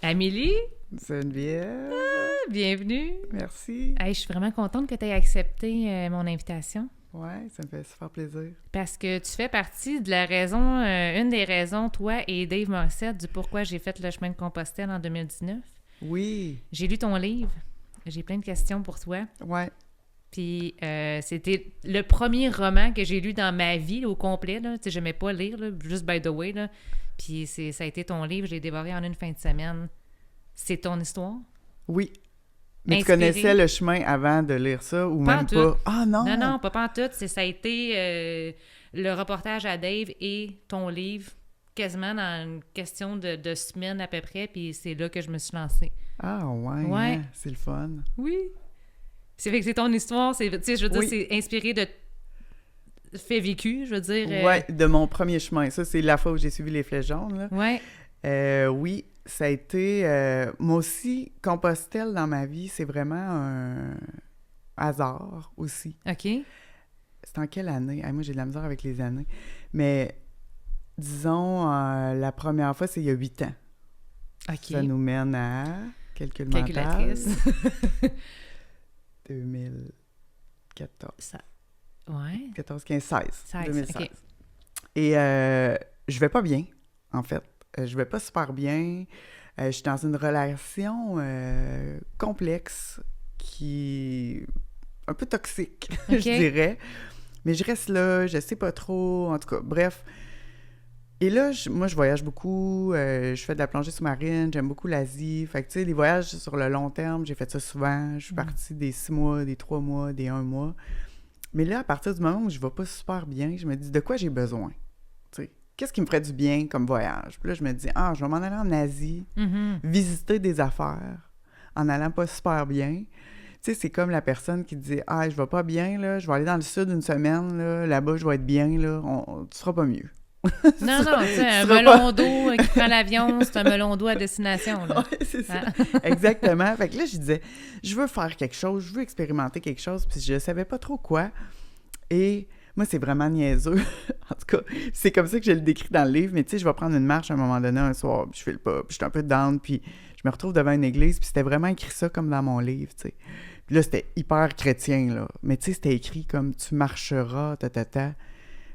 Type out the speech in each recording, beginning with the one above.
Amélie, Geneviève. bienvenue. Merci. Hey, je suis vraiment contente que tu aies accepté mon invitation. Ouais, ça me fait super plaisir. Parce que tu fais partie de la raison, une des raisons, toi et Dave Morissette, du pourquoi j'ai fait le chemin de Compostelle en 2019. Oui. J'ai lu ton livre. J'ai plein de questions pour toi. Ouais. Puis c'était le premier roman que j'ai lu dans ma vie au complet. Tu sais, j'aimais pas lire, là, juste by the way. Là. Puis ça a été ton livre. Je l'ai dévoré en une fin de semaine. C'est ton histoire? Oui. Mais Inspiré. tu connaissais le chemin avant de lire ça ou Pas même en tout. pas? Ah non! Non, pas en tout. Ça a été le reportage à Dave et ton livre quasiment dans une question de semaines à peu près. Puis c'est là que je me suis lancée. Ah ouais, Ouais. hein, c'est le fun. Oui. C'est fait que c'est ton histoire. Tu sais, je veux dire, Oui. c'est inspiré de faits vécus, je veux dire. Ouais, de mon premier chemin. Ça, c'est la fois où j'ai suivi les flèches jaunes, là. Ouais. Oui, ça a été... moi aussi, Compostelle dans ma vie, c'est vraiment un hasard aussi. OK. C'est en quelle année? Moi, j'ai de la misère avec les années. Mais disons, la première fois, c'est il y a 8 ans. OK. Ça nous mène à... Calcul mental. Calculatrice. 2014. Ça. Ouais. 14, 15, 16. 16, 2016. OK. Et je vais pas bien, en fait. Je vais pas super bien. Je suis dans une relation complexe qui est un peu toxique, OK. je dirais. Mais je reste là, je sais pas trop. En tout cas, bref. Et là, moi, je voyage beaucoup. Je fais de la plongée sous-marine. J'aime beaucoup l'Asie. Fait que, tu sais, les voyages sur le long terme, j'ai fait ça souvent. Je suis partie des 6 mois, des 3 mois, des 1 mois. Mais là, à partir du moment où je vais pas super bien, je me dis de quoi j'ai besoin. Tu sais, qu'est-ce qui me ferait du bien comme voyage? Puis là, je me dis, je vais m'en aller en Asie, visiter des affaires, en allant pas super bien. Tu sais, c'est comme la personne qui dit, je vais pas bien, là, je vais aller dans le sud une semaine, là, là-bas, je vais être bien, là, tu seras pas mieux. Non, tu sais, un seras melon d'eau qui prend l'avion, c'est un melon d'eau à destination, là. Ouais, c'est ça. Exactement. Fait que là, je disais, je veux faire quelque chose, je veux expérimenter quelque chose, puis je savais pas trop quoi. Et moi, c'est vraiment niaiseux. En tout cas, c'est comme ça que je le décris dans le livre, mais tu sais, je vais prendre une marche à un moment donné, un soir, puis je file pas, puis je suis un peu down, puis je me retrouve devant une église, puis c'était vraiment écrit ça comme dans mon livre, tu sais. Puis là, c'était hyper chrétien, là. Mais tu sais, c'était écrit comme « tu marcheras, ta. »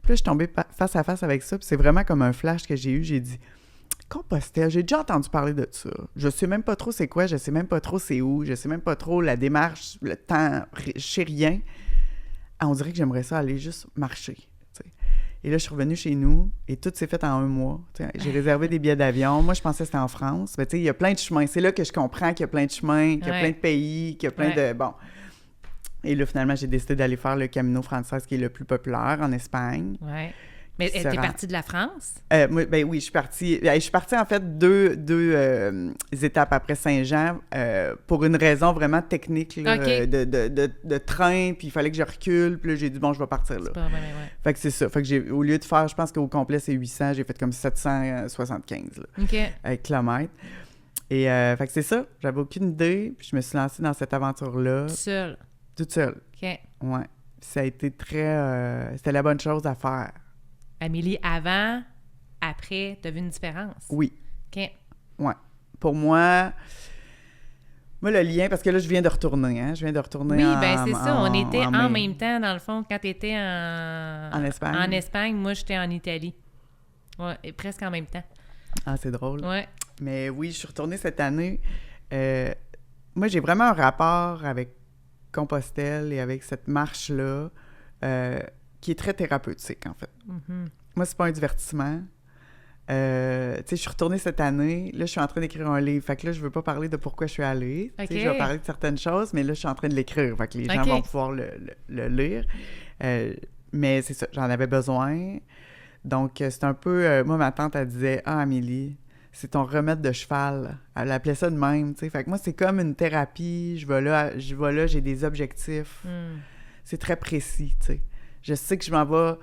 Puis là, je suis tombée face à face avec ça, puis c'est vraiment comme un flash que j'ai eu. J'ai dit « Compostelle, j'ai déjà entendu parler de ça. Je sais même pas trop c'est quoi, je sais même pas trop c'est où, je sais même pas trop la démarche, le temps, je sais rien. On dirait que j'aimerais ça aller juste marcher. » T'sais. Et là, je suis revenue chez nous, et tout s'est fait en 1 mois. T'sais, j'ai réservé des billets d'avion. Moi, je pensais que c'était en France. Mais tu sais, il y a plein de chemins. C'est là que je comprends qu'il y a plein de chemins, qu'il y a plein de pays, qu'il y a plein de... Bon... Et là, finalement, j'ai décidé d'aller faire le Camino Frances, qui est le plus populaire en Espagne. Ouais. Mais t'es partie de la France? Oui, je suis partie. Je suis partie, en fait, deux étapes après Saint-Jean pour une raison vraiment technique là, de train, puis il fallait que je recule. Puis là, j'ai dit, bon, je vais partir là. Fait que c'est ça. Fait que au lieu de faire, je pense qu'au complet, c'est 800, j'ai fait comme 775 kilomètres. Et fait que c'est ça. J'avais aucune idée, puis je me suis lancée dans cette aventure-là. Toute seule. OK. Ouais. Ça a été très... c'était la bonne chose à faire. Amélie, avant, après, t'as vu une différence? Oui. OK. Ouais. Pour moi, le lien... Parce que là, je viens de retourner, hein. Je viens de retourner oui, bien, c'est ça. On était en même temps, dans le fond, quand t'étais en Espagne. En Espagne, moi, j'étais en Italie. Ouais, et presque en même temps. Ah, c'est drôle. Ouais. Mais oui, je suis retournée cette année. Moi, j'ai vraiment un rapport avec Compostelle et avec cette marche-là qui est très thérapeutique, en fait. Mm-hmm. Moi, c'est pas un divertissement. Tu sais, je suis retournée cette année. Là, je suis en train d'écrire un livre. Fait que là, je veux pas parler de pourquoi je suis allée. Okay. Tu sais, je vais parler de certaines choses, mais là, je suis en train de l'écrire. Fait que les gens vont pouvoir le lire. Mais c'est ça, j'en avais besoin. Donc, c'est un peu... moi, ma tante, elle disait « Ah, Amélie, c'est ton remède de cheval. » Elle appelait ça de même, tu sais. Fait que moi, c'est comme une thérapie. Je vais là, j'ai des objectifs. C'est très précis, tu sais. Je sais que je m'en vais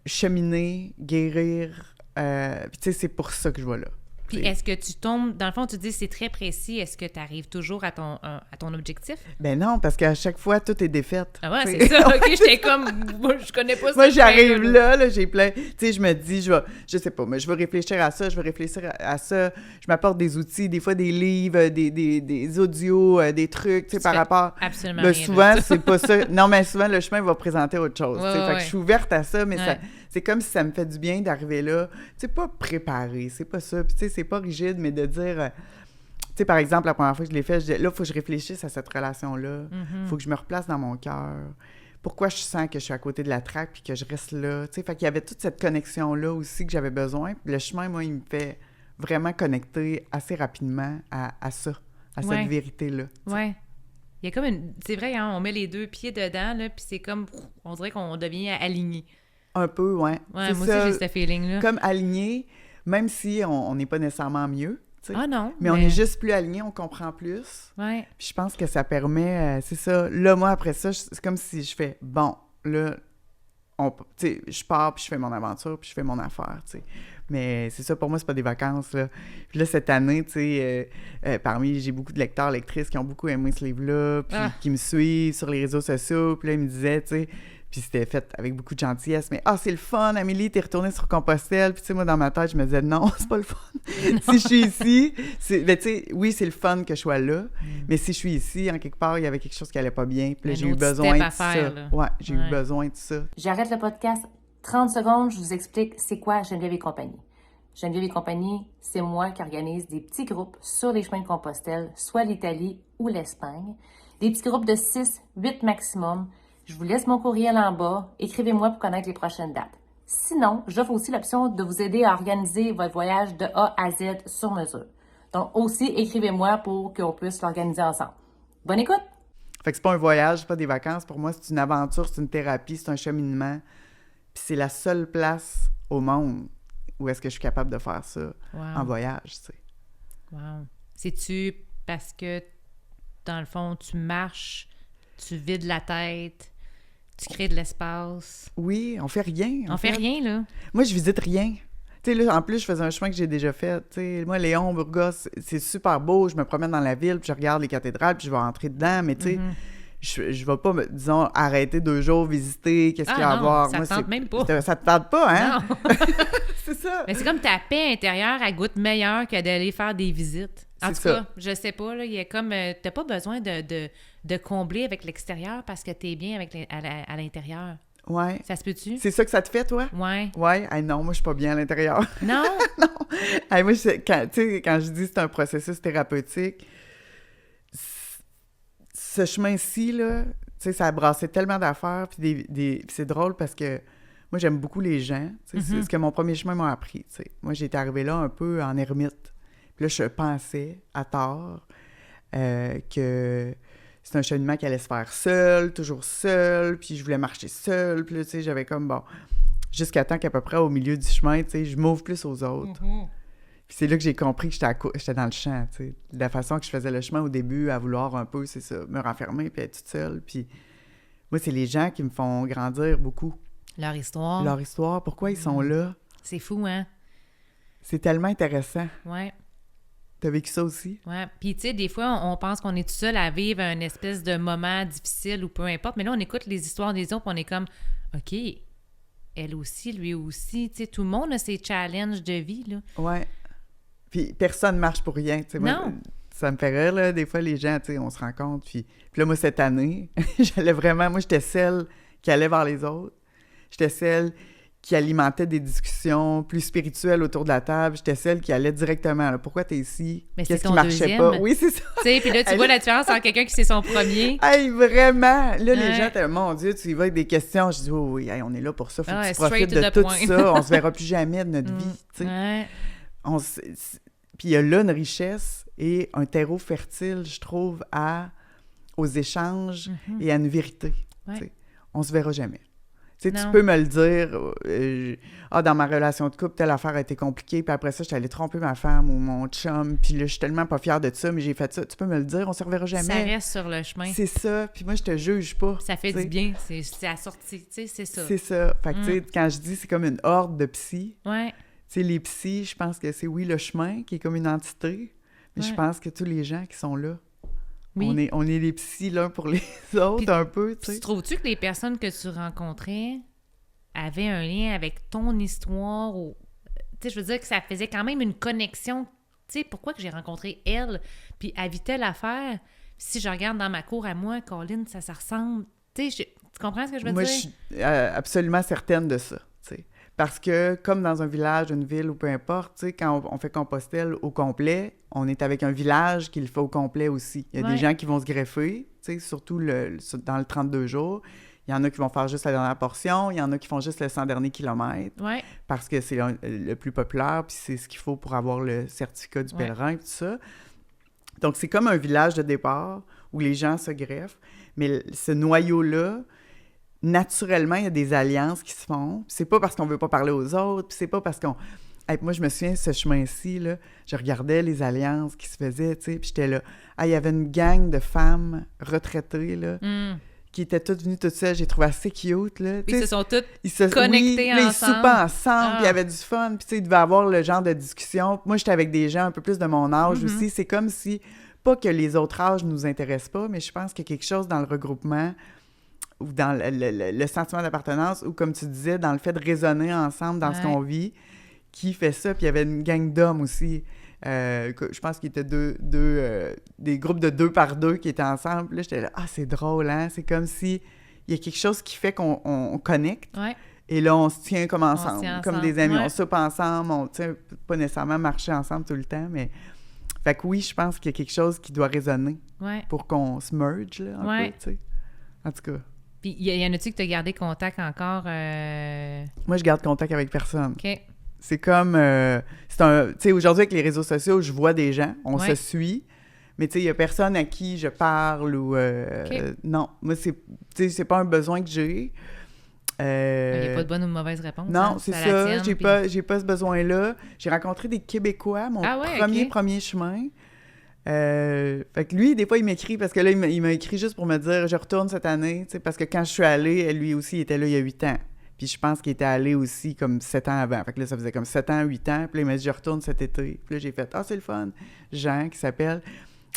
cheminer, guérir. Puis, tu sais, c'est pour ça que je vais là. Puis est-ce que tu tombes... Dans le fond, tu dis c'est très précis. Est-ce que tu arrives toujours à ton objectif? Ben non, parce qu'à chaque fois, tout est défaite. Ah ouais, c'est ça. OK, j'étais comme... Moi, je connais pas ça. Moi, j'arrive là, j'ai plein... Tu sais, je me dis, je sais pas, mais je vais réfléchir à ça, je vais réfléchir à ça. Je m'apporte des outils, des fois des livres, des audios, des trucs, tu sais, par rapport... Absolument Ben, rien. souvent, c'est pas ça. Non, mais souvent, le chemin va présenter autre chose. Ouais, tu sais. Fait que ouais. je suis ouverte à ça, mais Ouais. c'est comme si ça me fait du bien d'arriver là. Tu sais, pas préparé, c'est pas ça. Puis tu sais, c'est pas rigide, mais de dire... tu sais, par exemple, la première fois que je l'ai fait, je disais, là, il faut que je réfléchisse à cette relation-là. Il faut que je me replace dans mon cœur. Pourquoi je sens que je suis à côté de la traque puis que je reste là? Tu sais, fait qu'il y avait toute cette connexion-là aussi que j'avais besoin. Puis le chemin, moi, il me fait vraiment connecter assez rapidement à ça, à Ouais. cette vérité-là. Ouais. Il y a comme une... C'est vrai, hein, on met les 2 pieds dedans, là, puis c'est comme... On dirait qu'on devient aligné. Un peu, ouais. Ouais, C'est moi ça, aussi, j'ai ce feeling-là. comme aligné, même si on n'est pas nécessairement mieux, tu sais. Ah non, mais on est juste plus aligné, on comprend plus. Ouais. Puis je pense que ça permet, c'est ça. Là, moi, après ça, c'est comme si je fais, bon, là, tu sais, je pars, puis je fais mon aventure, puis je fais mon affaire, tu sais. Mais c'est ça, pour moi, c'est pas des vacances, là. Puis là, cette année, tu sais, j'ai beaucoup de lecteurs, lectrices qui ont beaucoup aimé ce livre-là, puis qui me suivent sur les réseaux sociaux, puis là, ils me disaient, tu sais, puis c'était fait avec beaucoup de gentillesse, mais « Ah, c'est le fun, Amélie, t'es retournée sur Compostelle. » Puis tu sais, moi, dans ma tête, je me disais « Non, c'est pas le fun. Si je suis ici, ben tu sais, oui, c'est le fun que je sois là, mais si je suis ici, en quelque part, il y avait quelque chose qui allait pas bien, puis là, j'ai eu besoin de ça. Ouais, j'ai eu besoin de ça. J'arrête le podcast 30 secondes, je vous explique c'est quoi Geneviève et compagnie. Geneviève et compagnie, c'est moi qui organise des petits groupes sur les chemins de Compostelle, soit l'Italie ou l'Espagne. Des petits groupes de 6, 8 maximum. Je vous laisse mon courriel en bas. Écrivez-moi pour connaître les prochaines dates. Sinon, j'offre aussi l'option de vous aider à organiser votre voyage de A à Z sur mesure. Donc aussi, écrivez-moi pour qu'on puisse l'organiser ensemble. Bonne écoute! Fait que c'est pas un voyage, c'est pas des vacances. Pour moi, c'est une aventure, c'est une thérapie, c'est un cheminement. Puis c'est la seule place au monde où est-ce que je suis capable de faire ça en voyage, tu sais. Wow. C'est-tu parce que, dans le fond, tu marches, tu vides la tête, tu crées de l'espace? Oui, on fait rien. On fait rien, là. Moi, je visite rien. Tu sais, là, en plus, je faisais un chemin que j'ai déjà fait. Tu sais, moi, Léon, Burgos, c'est super beau. Je me promène dans la ville, puis je regarde les cathédrales, puis je vais entrer dedans. Mais tu sais, je vais pas, disons, arrêter 2 jours, visiter, qu'est-ce qu'il y a à voir. Ça te tente même pas. Ça te tente pas, hein? Non. C'est ça. Mais c'est comme ta paix intérieure, elle goûte meilleure que d'aller faire des visites. En tout cas, je sais pas, là, il y a comme... t'as pas besoin de combler avec l'extérieur parce que t'es bien avec à l'intérieur. Ouais. Ça se peut-tu? C'est ça que ça te fait, toi? Ouais. Ouais. Hey, non, moi, je suis pas bien à l'intérieur. Non? Non. Hey, moi, quand je dis que c'est un processus thérapeutique, ce chemin-ci, là, tu sais, ça a brassé tellement d'affaires, puis puis c'est drôle parce que moi, j'aime beaucoup les gens. C'est ce que mon premier chemin m'a appris, tu sais. Moi, j'étais arrivée là un peu en ermite. Puis là, je pensais, à tort, que c'est un cheminement qui allait se faire seul, toujours seul, puis je voulais marcher seul. Puis là, tu sais, j'avais comme, bon, jusqu'à temps qu'à peu près au milieu du chemin, tu sais, je m'ouvre plus aux autres. Puis c'est là que j'ai compris que j'étais dans le champ, tu sais. De la façon que je faisais le chemin au début, à vouloir un peu, c'est ça, me renfermer puis être toute seule. Puis moi, c'est les gens qui me font grandir beaucoup. Leur histoire. Leur histoire, pourquoi ils sont là. C'est fou, hein? C'est tellement intéressant. Ouais. T'as vécu ça aussi? Ouais. Puis, tu sais, des fois, on pense qu'on est tout seul à vivre un espèce de moment difficile ou peu importe, mais là, on écoute les histoires des autres, puis on est comme, OK, elle aussi, lui aussi. Tu sais, tout le monde a ses challenges de vie, là. Ouais. Puis personne ne marche pour rien, tu sais. Non. Ça me fait rire, là, des fois, les gens, tu sais, on se rencontre, puis là, moi, cette année, j'étais celle qui allait vers les autres. J'étais celle qui alimentait des discussions plus spirituelles autour de la table. J'étais celle qui allait directement, là, pourquoi t'es ici? Mais Qu'est-ce c'est qui ton marchait deuxième. pas? Oui, c'est ça. Tu sais, puis là, tu vois la différence entre quelqu'un qui c'est son premier. Hey, vraiment! Là, les Ouais. gens étaient, mon Dieu, tu y vas avec des questions. Je dis, oh, oui, hey, on est là pour ça. Faut que tu straight profites to de the tout point. ça. On se verra plus jamais de notre vie, tu sais. Ouais. Puis il y a là une richesse et un terreau fertile, je trouve, aux échanges et à une vérité. Ouais. Tu sais. On se verra jamais. Tu sais, Non. tu peux me le dire, dans ma relation de couple, telle affaire a été compliquée, puis après ça, j'étais allée tromper ma femme ou mon chum, puis là, je suis tellement pas fière de ça, mais j'ai fait ça. Tu peux me le dire, on se reverra jamais. Ça reste sur le chemin. C'est ça, puis moi, je te juge pas. Ça fait tu sais. du bien. C'est assorti, tu sais, c'est ça. C'est ça. Fait que, tu sais, quand je dis c'est comme une horde de psy, Ouais. sais, les psys, je pense que c'est, oui, le chemin qui est comme une entité, mais je pense que tous les gens qui sont là, Oui. on est les psys l'un pour les autres, Puis, un peu, tu sais. Trouves-tu que les personnes que tu rencontrais avaient un lien avec ton histoire ou... Tu sais, je veux dire que ça faisait quand même une connexion. Tu sais, pourquoi que j'ai rencontré elle, puis elle vit telle affaire, si je regarde dans ma cour à moi, Colin, ça ressemble... Tu sais, tu comprends ce que je veux Moi, dire? je suis absolument certaine de ça, tu sais. Parce que, comme dans un village, une ville ou peu importe, tu sais, quand on fait Compostelle au complet, on est avec un village qui le fait au complet aussi. Il y a des gens qui vont se greffer, tu sais, surtout dans le 32 jours. Il y en a qui vont faire juste la dernière portion, il y en a qui font juste le 100 derniers kilomètres, parce que c'est le plus populaire, puis c'est ce qu'il faut pour avoir le certificat du pèlerin, et tout ça. Donc, c'est comme un village de départ où les gens se greffent, mais ce noyau-là, naturellement, il y a des alliances qui se font. Puis c'est pas parce qu'on veut pas parler aux autres, puis c'est pas parce qu'on... Hey, moi, je me souviens, ce chemin-ci, là, je regardais les alliances qui se faisaient, tu sais, puis j'étais là... Ah, il y avait une gang de femmes retraitées, là, qui étaient toutes venues toutes seules. J'ai trouvé assez cute, là. Ils se sont toutes connectées ensemble. Ils soupaient ensemble, puis il y Ah. avait du fun, puis tu sais, il devait avoir le genre de discussion. Moi, j'étais avec des gens un peu plus de mon âge aussi. C'est comme si... Pas que les autres âges nous intéressent pas, mais je pense qu'il y a quelque chose dans le regroupement ou dans le sentiment d'appartenance ou, comme tu disais, dans le fait de raisonner ensemble dans ce qu'on vit, qui fait ça. Puis il y avait une gang d'hommes aussi. Je pense qu'ils étaient des groupes de 2 par 2 qui étaient ensemble. Puis là, j'étais là, ah, c'est drôle, hein? C'est comme si il y a quelque chose qui fait qu'on connecte. Ouais. Et là, on se tient comme ensemble, se tient comme ensemble, des amis. ouais. On soupe ensemble, on tient pas nécessairement marcher ensemble tout le temps, mais... Fait que oui, je pense qu'il y a quelque chose qui doit résonner pour qu'on se merge, là, un peu, tu sais. En tout cas. Puis, y en a-tu que tu as gardé contact encore? Moi, je garde contact avec personne. OK. C'est comme... tu sais, aujourd'hui, avec les réseaux sociaux, je vois des gens, on se suit, mais tu sais, il y a personne à qui je parle ou... non, moi, c'est pas un besoin que j'ai. Il n'y a pas de bonne ou de mauvaise réponse. Non, hein? c'est à ça. la tienne, J'ai pas ce besoin-là. J'ai rencontré des Québécois, mon premier chemin. Fait que lui, des fois, il m'écrit, parce que là, il m'a écrit juste pour me dire « Je retourne cette année », tu sais, parce que quand je suis allée, lui aussi, il était là il y a 8 ans. Puis je pense qu'il était allé aussi comme 7 ans avant. Fait que là, ça faisait comme 7 ans, 8 ans. Puis là, il m'a dit « Je retourne cet été ». Puis là, j'ai fait « Ah, c'est le fun ». Jean, qui s'appelle.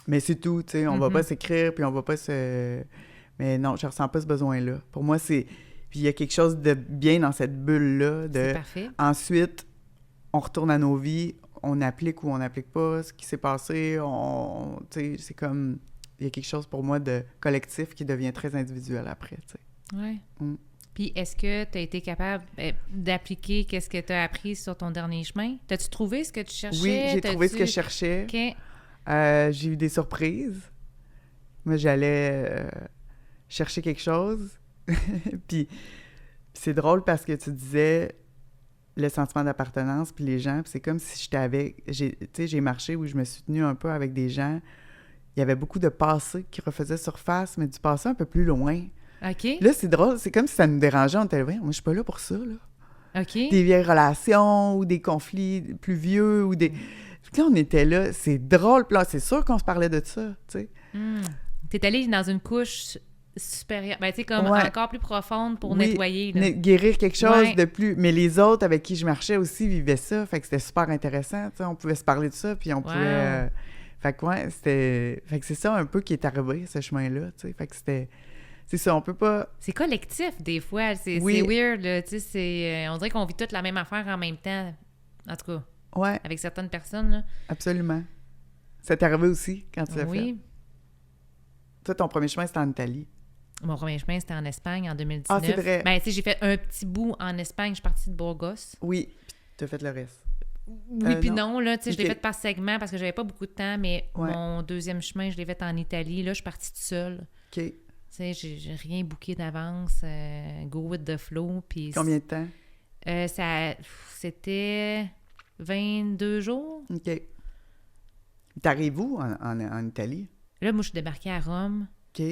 Mais c'est tout, tu sais. On va pas s'écrire, puis on va pas se... Mais non, je ressens pas ce besoin-là. Pour moi, c'est... Puis il y a quelque chose de bien dans cette bulle-là. C'est parfait. Ensuite, on retourne à nos vies, on applique ou on n'applique pas ce qui s'est passé. Tu sais, c'est comme... Il y a quelque chose pour moi de collectif qui devient très individuel après, tu sais. Oui. Puis est-ce que tu as été capable d'appliquer qu'est-ce que tu as appris sur ton dernier chemin? T'as-tu trouvé ce que tu cherchais? Oui, j'ai trouvé ce que je cherchais. OK. J'ai eu des surprises. Moi, j'allais chercher quelque chose. Puis c'est drôle parce que tu disais le sentiment d'appartenance puis les gens, puis c'est comme si j'étais avec... Tu sais, j'ai marché où je me suis tenue un peu avec des gens. Il y avait beaucoup de passé qui refaisaient surface, mais du passé un peu plus loin. OK. Là, c'est drôle, c'est comme si ça nous dérangeait. On était là, moi, je suis pas là pour ça, là. OK. Des vieilles relations ou des conflits plus vieux ou des... Puis là, on était là, c'est drôle. Puis là, c'est sûr qu'on se parlait de ça, tu sais. T'es allée dans une couche supérieure, ben tu sais, comme encore plus profonde pour nettoyer. Là. Guérir quelque chose de plus... Mais les autres avec qui je marchais aussi vivaient ça, fait que c'était super intéressant, tu sais, on pouvait se parler de ça, puis on pouvait... Fait que c'était... Fait que c'est ça un peu qui est arrivé, ce chemin-là, tu sais, fait que c'était... C'est ça, on peut pas... C'est collectif, des fois, c'est weird, là, tu sais, on dirait qu'on vit toute la même affaire en même temps, en tout cas, avec certaines personnes, là. Absolument. Ça t'est arrivé aussi, quand tu l'as fait? Toi, ton premier chemin, c'était en Italie. Mon premier chemin, c'était en Espagne en 2019. Ah, c'est vrai. Ben, tu sais, j'ai fait un petit bout en Espagne. Je suis partie de Burgos. Oui, puis t'as fait le reste. Oui, puis non, là, tu sais, je l'ai fait par segment parce que j'avais pas beaucoup de temps, mais mon deuxième chemin, je l'ai fait en Italie. Là, je suis partie toute seule. OK. Tu sais, j'ai rien booké d'avance. Go with the flow. Puis combien de temps? C'était 22 jours. OK. T'arrives où en Italie? Là, moi, je suis débarquée à Rome. OK.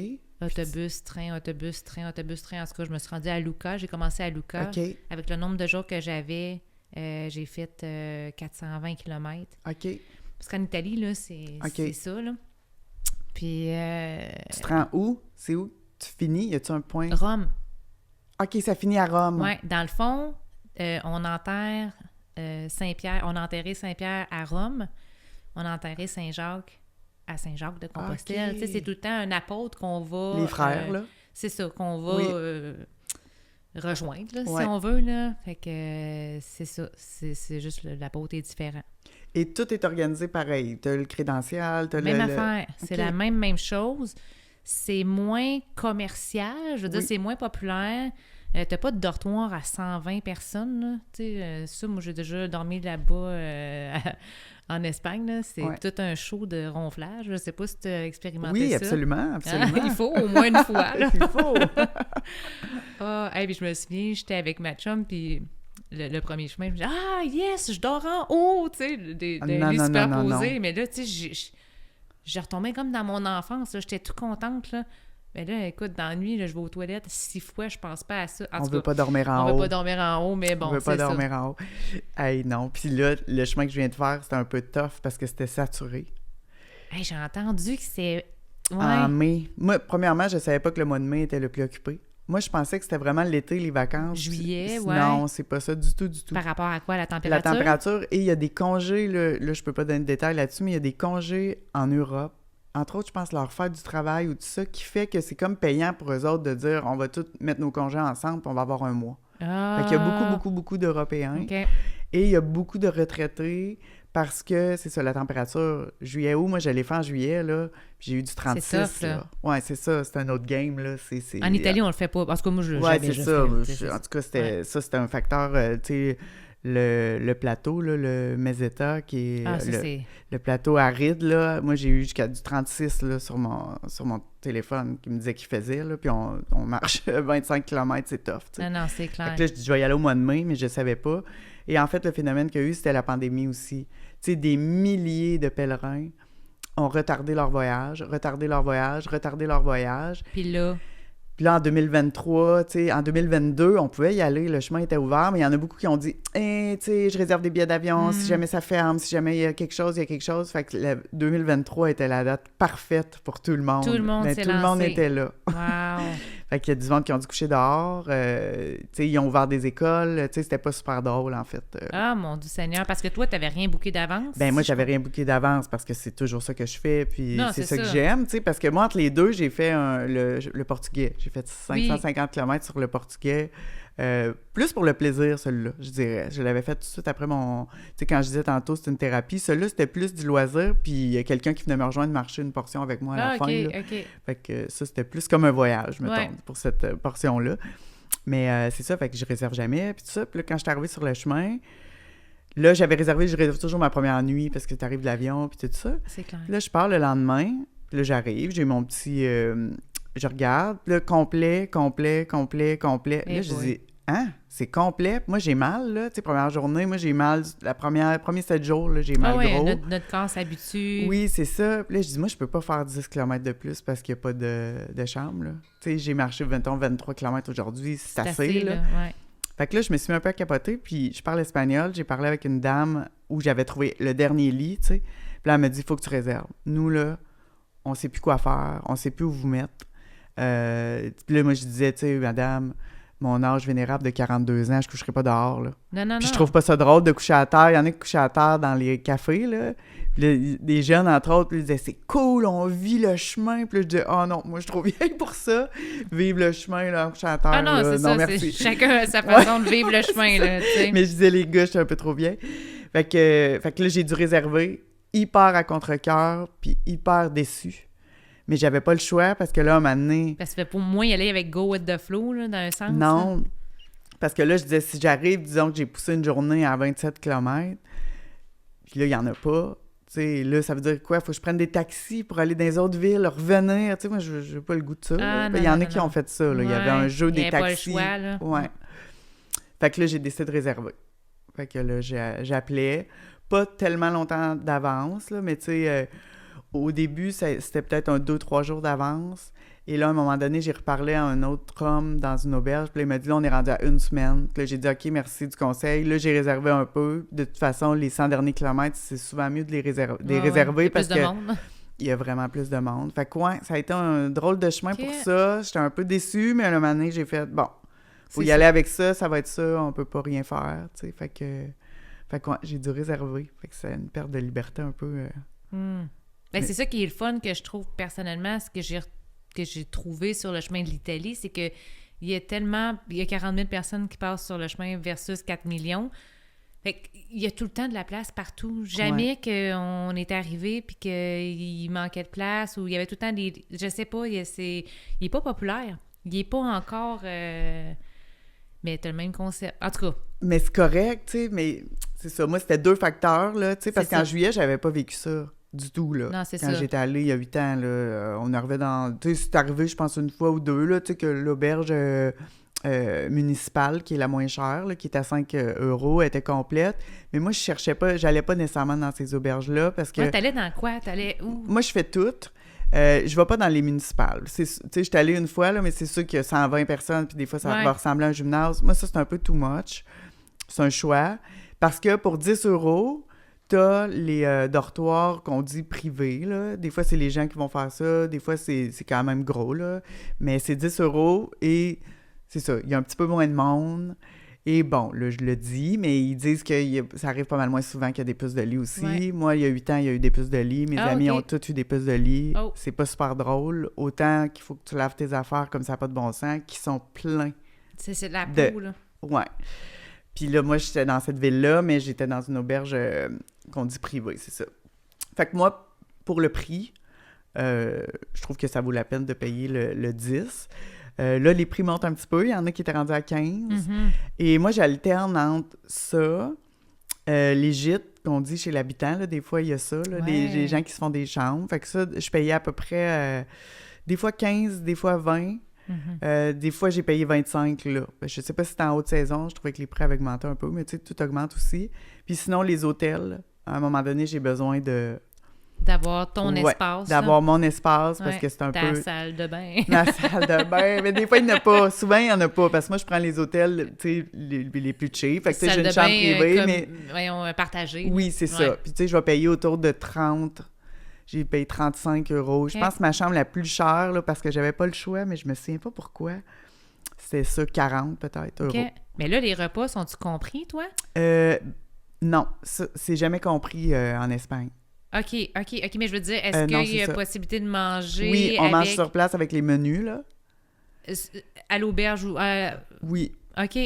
Autobus, train. En tout cas, je me suis rendue à Lucca. J'ai commencé à Lucca. OK. Avec le nombre de jours que j'avais, j'ai fait 420 km. OK. Parce qu'en Italie, là, c'est ça, là. Puis... tu te rends où? C'est où tu finis? Y a-tu un point? Rome. OK, ça finit à Rome. Oui. Dans le fond, on enterre Saint-Pierre. On a enterré Saint-Pierre à Rome. On a enterré Saint-Jacques à Saint-Jacques-de-Compostelle. Ok. Tu sais, c'est tout le temps un apôtre qu'on va... Les frères, là. C'est ça, qu'on va Oui. rejoindre, là, Ouais. si on veut. Là. Fait que c'est ça. C'est juste l'apôtre est différent. Et tout est organisé pareil. T'as le crédential, t'as Même le... affaire. C'est Ok. la même chose. C'est moins commercial. Je veux dire, Oui. c'est moins populaire. T'as pas de dortoir à 120 personnes. Là. Tu sais, ça, moi, j'ai déjà dormi là-bas en Espagne. Là. C'est Ouais. tout un show de ronflage. Je sais pas si tu as expérimenté Oui, ça. absolument, absolument. Il faut au moins une fois. Là. Il faut. Ah, hey, puis je me souviens, j'étais avec ma chum, puis le premier chemin, je me dis « Ah, yes, je dors en haut! » Tu sais, des Non, lits non, non, superposés. non. Mais là, tu sais, j'ai retombé comme dans mon enfance. Là. J'étais tout contente, là. Mais là, écoute, dans la nuit, là, je vais aux toilettes 6 fois, je pense pas à ça. En On tout veut cas, pas dormir en on haut. veut pas dormir en haut, mais bon, On veut pas c'est ça. dormir en haut. Hey, non. Puis là, le chemin que je viens de faire, c'était un peu tough parce que c'était saturé. Hey, j'ai entendu que c'est... Ouais. En mai. Moi, premièrement, je savais pas que le mois de mai était le plus occupé. Moi, je pensais que c'était vraiment l'été, les vacances. Juillet, ouais. Non, c'est pas ça du tout, du tout. Par rapport à quoi, la La température? température, et il y a des congés, là, je peux pas donner de détails là-dessus, mais il y a des congés en Europe. Entre autres, je pense leur fête du travail ou tout ça, qui fait que c'est comme payant pour eux autres de dire on va tous mettre nos congés ensemble puis on va avoir un mois. Ah. Fait qu'il y a beaucoup d'Européens. OK. Et il y a beaucoup de retraités parce que, c'est ça, la température, juillet-août, moi, je l'ai fait en juillet, là, puis j'ai eu du 36, C'est tough, là. Ouais, c'est ça, c'est un autre game, là. C'est... En Italie, on le fait pas. Parce que moi, je Ouais, j'avais c'est déjà ça. fait, tu sais, En tout cas, c'était un facteur, tu sais, le plateau, là, le Meseta, qui est Ah, ça, c'est... le plateau aride, là. Moi, j'ai eu jusqu'à du 36 là, sur mon téléphone qui me disait qu'il faisait, là, puis on marche 25 km, c'est tough, tu sais. Non, c'est Fait clair. que là, je dis, je vais y aller au mois de mai, mais je savais pas. Et en fait, le phénomène qu'il y a eu, c'était la pandémie aussi. Tu sais, des milliers de pèlerins ont retardé leur voyage. Puis là, Puis là, en 2023, tu sais, en 2022, on pouvait y aller, le chemin était ouvert, mais il y en a beaucoup qui ont dit « tu sais, je réserve des billets d'avion, si jamais ça ferme, si jamais il y a quelque chose. » Fait que 2023 était la date parfaite pour tout le monde. Tout le monde Mais s'est tout le monde lancé. était là. wow! Fait qu'il y a du monde qui ont dû coucher dehors. Tu sais, ils ont ouvert des écoles. Tu sais, c'était pas super drôle, en fait. Ah, mon Dieu Seigneur, parce que toi, t'avais rien booké d'avance? Ben moi, j'avais rien booké d'avance parce que c'est toujours ça que je fais, puis Non, c'est c'est ça que ça. j'aime, tu sais, parce que moi, entre les deux, j'ai fait le portugais. J'ai fait 550 km sur le portugais. Plus pour le plaisir, celui-là, je dirais. Je l'avais fait tout de suite après mon... Tu sais, quand je disais tantôt, c'était une thérapie. Celui-là, c'était plus du loisir, puis il y a quelqu'un qui venait me rejoindre marcher une portion avec moi à la Ah, fin. OK, là. OK. Fait que ça, c'était plus comme un voyage, mettons, Ouais. pour cette portion-là. Mais c'est ça, fait que je réserve jamais, puis tout ça. Puis là, quand je suis arrivée sur le chemin, là, je réserve toujours ma première nuit parce que tu arrives de l'avion, puis tout ça. C'est clair. Puis là, je pars le lendemain, puis là, j'arrive, j'ai mon petit... je regarde, puis là, complet. Eh Là, je boy. dis, hein? C'est complet? Puis moi, j'ai mal, là. Tu sais, première journée, moi, j'ai mal. Premiers 7 jours, là, j'ai mal Ah ouais, gros. notre corps s'habitue. Oui, c'est ça. Puis là, je dis, moi, je peux pas faire 10 km de plus parce qu'il n'y a pas de chambre, là. Tu sais, j'ai marché 23 km aujourd'hui, c'est assez, là. Ouais. Fait que là, je me suis mis un peu à capoter, puis je parle espagnol. J'ai parlé avec une dame où j'avais trouvé le dernier lit, tu sais. Puis là, elle m'a dit, il faut que tu réserves. Nous, là, on sait plus quoi faire, on sait plus où vous mettre. Puis là, moi, je disais, tu sais, madame, mon âge vénérable de 42 ans, je coucherai pas dehors, là. Non. Puis je trouve pas ça drôle de coucher à terre. Il y en a qui couchent à terre dans les cafés, là. Puis là, des jeunes, entre autres, puis ils disaient, c'est cool, on vit le chemin. Puis là, je disais, oh non, moi, je suis trop vieille pour ça. Vivre le chemin, là, en couchant à terre, Ah non, là, c'est ça. merci. Chacun a sa façon de vivre le chemin, là, tu sais. Mais je disais, les gars, je suis un peu trop vieille. Fait que là, j'ai dû réserver hyper à contre-cœur, puis hyper déçu. Mais j'avais pas le choix parce que là, à un moment donné... Parce que pour moi, y aller avec go with the flow, là, dans un sens. Non, parce que là, je disais, si j'arrive, disons que j'ai poussé une journée à 27 km, puis là, il y en a pas, tu sais, là, ça veut dire quoi? Faut que je prenne des taxis pour aller dans les autres villes, revenir, tu sais, moi, je n'ai pas le goût de ça. Ah, là. non, Il y en a non, qui non. ont fait ça, là. Il y avait Ouais, un jeu il y des avait pas le taxis. choix, là. Ouais. Fait que là, j'ai décidé de réserver. Fait que là, j'appelais, pas tellement longtemps d'avance, là, mais tu sais, au début, c'était peut-être 2-3 jours d'avance. Et là, à un moment donné, j'ai reparlé à un autre homme dans une auberge. Puis là, il m'a dit, là, on est rendu à 1 semaine. Puis là, j'ai dit, OK, merci du conseil. Là, j'ai réservé un peu. De toute façon, les 100 derniers kilomètres, c'est souvent mieux de les réserver Ouais, il y a parce plus de que monde. il y a vraiment plus de monde. Fait que, ouais, ça a été un drôle de chemin Ok. pour ça. J'étais un peu déçue, mais à un moment donné, j'ai fait, bon, faut C'est y ça. aller avec ça, ça va être ça, on peut pas rien faire, tu sais. Fait Fait que j'ai dû réserver. Fait que c'est une perte de liberté un peu... Ben, c'est ça qui est le fun que je trouve personnellement, ce que j'ai trouvé sur le chemin de l'Italie, c'est que il y a 40 000 personnes qui passent sur le chemin versus 4 millions. Fait qu'il y a tout le temps de la place partout. Jamais qu'on est arrivé puis qu'il manquait de place ou il y avait tout le temps des... Je sais pas, il est pas populaire. Il est pas encore... Mais t'as le même concept. En tout cas... Mais c'est correct, tu sais, mais c'est ça. Moi, c'était 2 facteurs, là, tu sais, parce C'est qu'en ça. juillet, j'avais pas vécu ça du tout, là. Non, c'est Quand ça. j'étais allée il y a 8 ans, là, on arrivait dans... Tu sais, c'est arrivé, je pense, une fois ou deux, là, tu sais, que l'auberge municipale, qui est la moins chère, là, qui est à 5 €, était complète. Mais moi, je cherchais pas, j'allais pas nécessairement dans ces auberges-là, parce que... Ouais, t'allais dans quoi? T'allais où? Moi, je fais toutes. Je vais pas dans les municipales. Tu sais, j'étais allée une fois, là, mais c'est sûr qu'il y a 120 personnes, puis des fois, ça va ressembler à un gymnase. Moi, ça, c'est un peu too much. C'est un choix. Parce que pour 10 €, t'as les dortoirs qu'on dit privés, là. Des fois, c'est les gens qui vont faire ça. Des fois, c'est quand même gros, là. Mais c'est 10 € et c'est ça. Il y a un petit peu moins de monde. Et bon, là, je le dis, mais ils disent que ça arrive pas mal moins souvent qu'il y a des puces de lit aussi. Ouais. Moi, il y a 8 ans, il y a eu des puces de lit. Mes amis OK. ont tous eu des puces de lit. Oh. C'est pas super drôle. Autant qu'il faut que tu laves tes affaires comme ça n'a pas de bon sens, qui sont pleins. C'est de la De- peau, là. Ouais. Puis là, moi, j'étais dans cette ville-là, mais j'étais dans une auberge qu'on dit privée, c'est ça. Fait que moi, pour le prix, je trouve que ça vaut la peine de payer le 10. Là, les prix montent un petit peu. Il y en a qui étaient rendus à 15. Mm-hmm. Et moi, j'alterne entre ça, les gîtes qu'on dit chez l'habitant. Là, des fois, il y a ça, là, des gens qui se font des chambres. Fait que ça, je payais à peu près des fois 15, des fois 20. Des fois, j'ai payé 25, là. Je sais pas si c'était en haute saison. Je trouvais que les prix avaient augmenté un peu, mais tu sais, tout augmente aussi. Puis sinon, les hôtels, à un moment donné, j'ai besoin D'avoir ton Ouais, espace. d'avoir mon espace, parce Ouais, que c'est un ta peu... salle de bain. Ma salle de bain. Mais des fois, il n'y en a pas. Souvent, il n'y en a pas. Parce que moi, je prends les hôtels, tu sais, les plus cheap. Fait que, tu sais, j'ai une chambre privée, comme, mais... voyons, partagée. Oui, c'est ça. Ouais. Puis, tu sais, je vais payer autour de 30... J'ai payé 35 €. Je Ok. pense que ma chambre la plus chère, là, parce que j'avais pas le choix, mais je me souviens pas pourquoi. C'était ça, 40 peut-être OK. euros. Mais là, les repas, sont-tu compris, toi? Non, ça, c'est jamais compris en Espagne. OK, mais je veux dire, est-ce Non, qu'il y c'est a ça. possibilité de manger Oui, on avec... mange sur place avec les menus, là. à l'auberge ou... Oui. OK.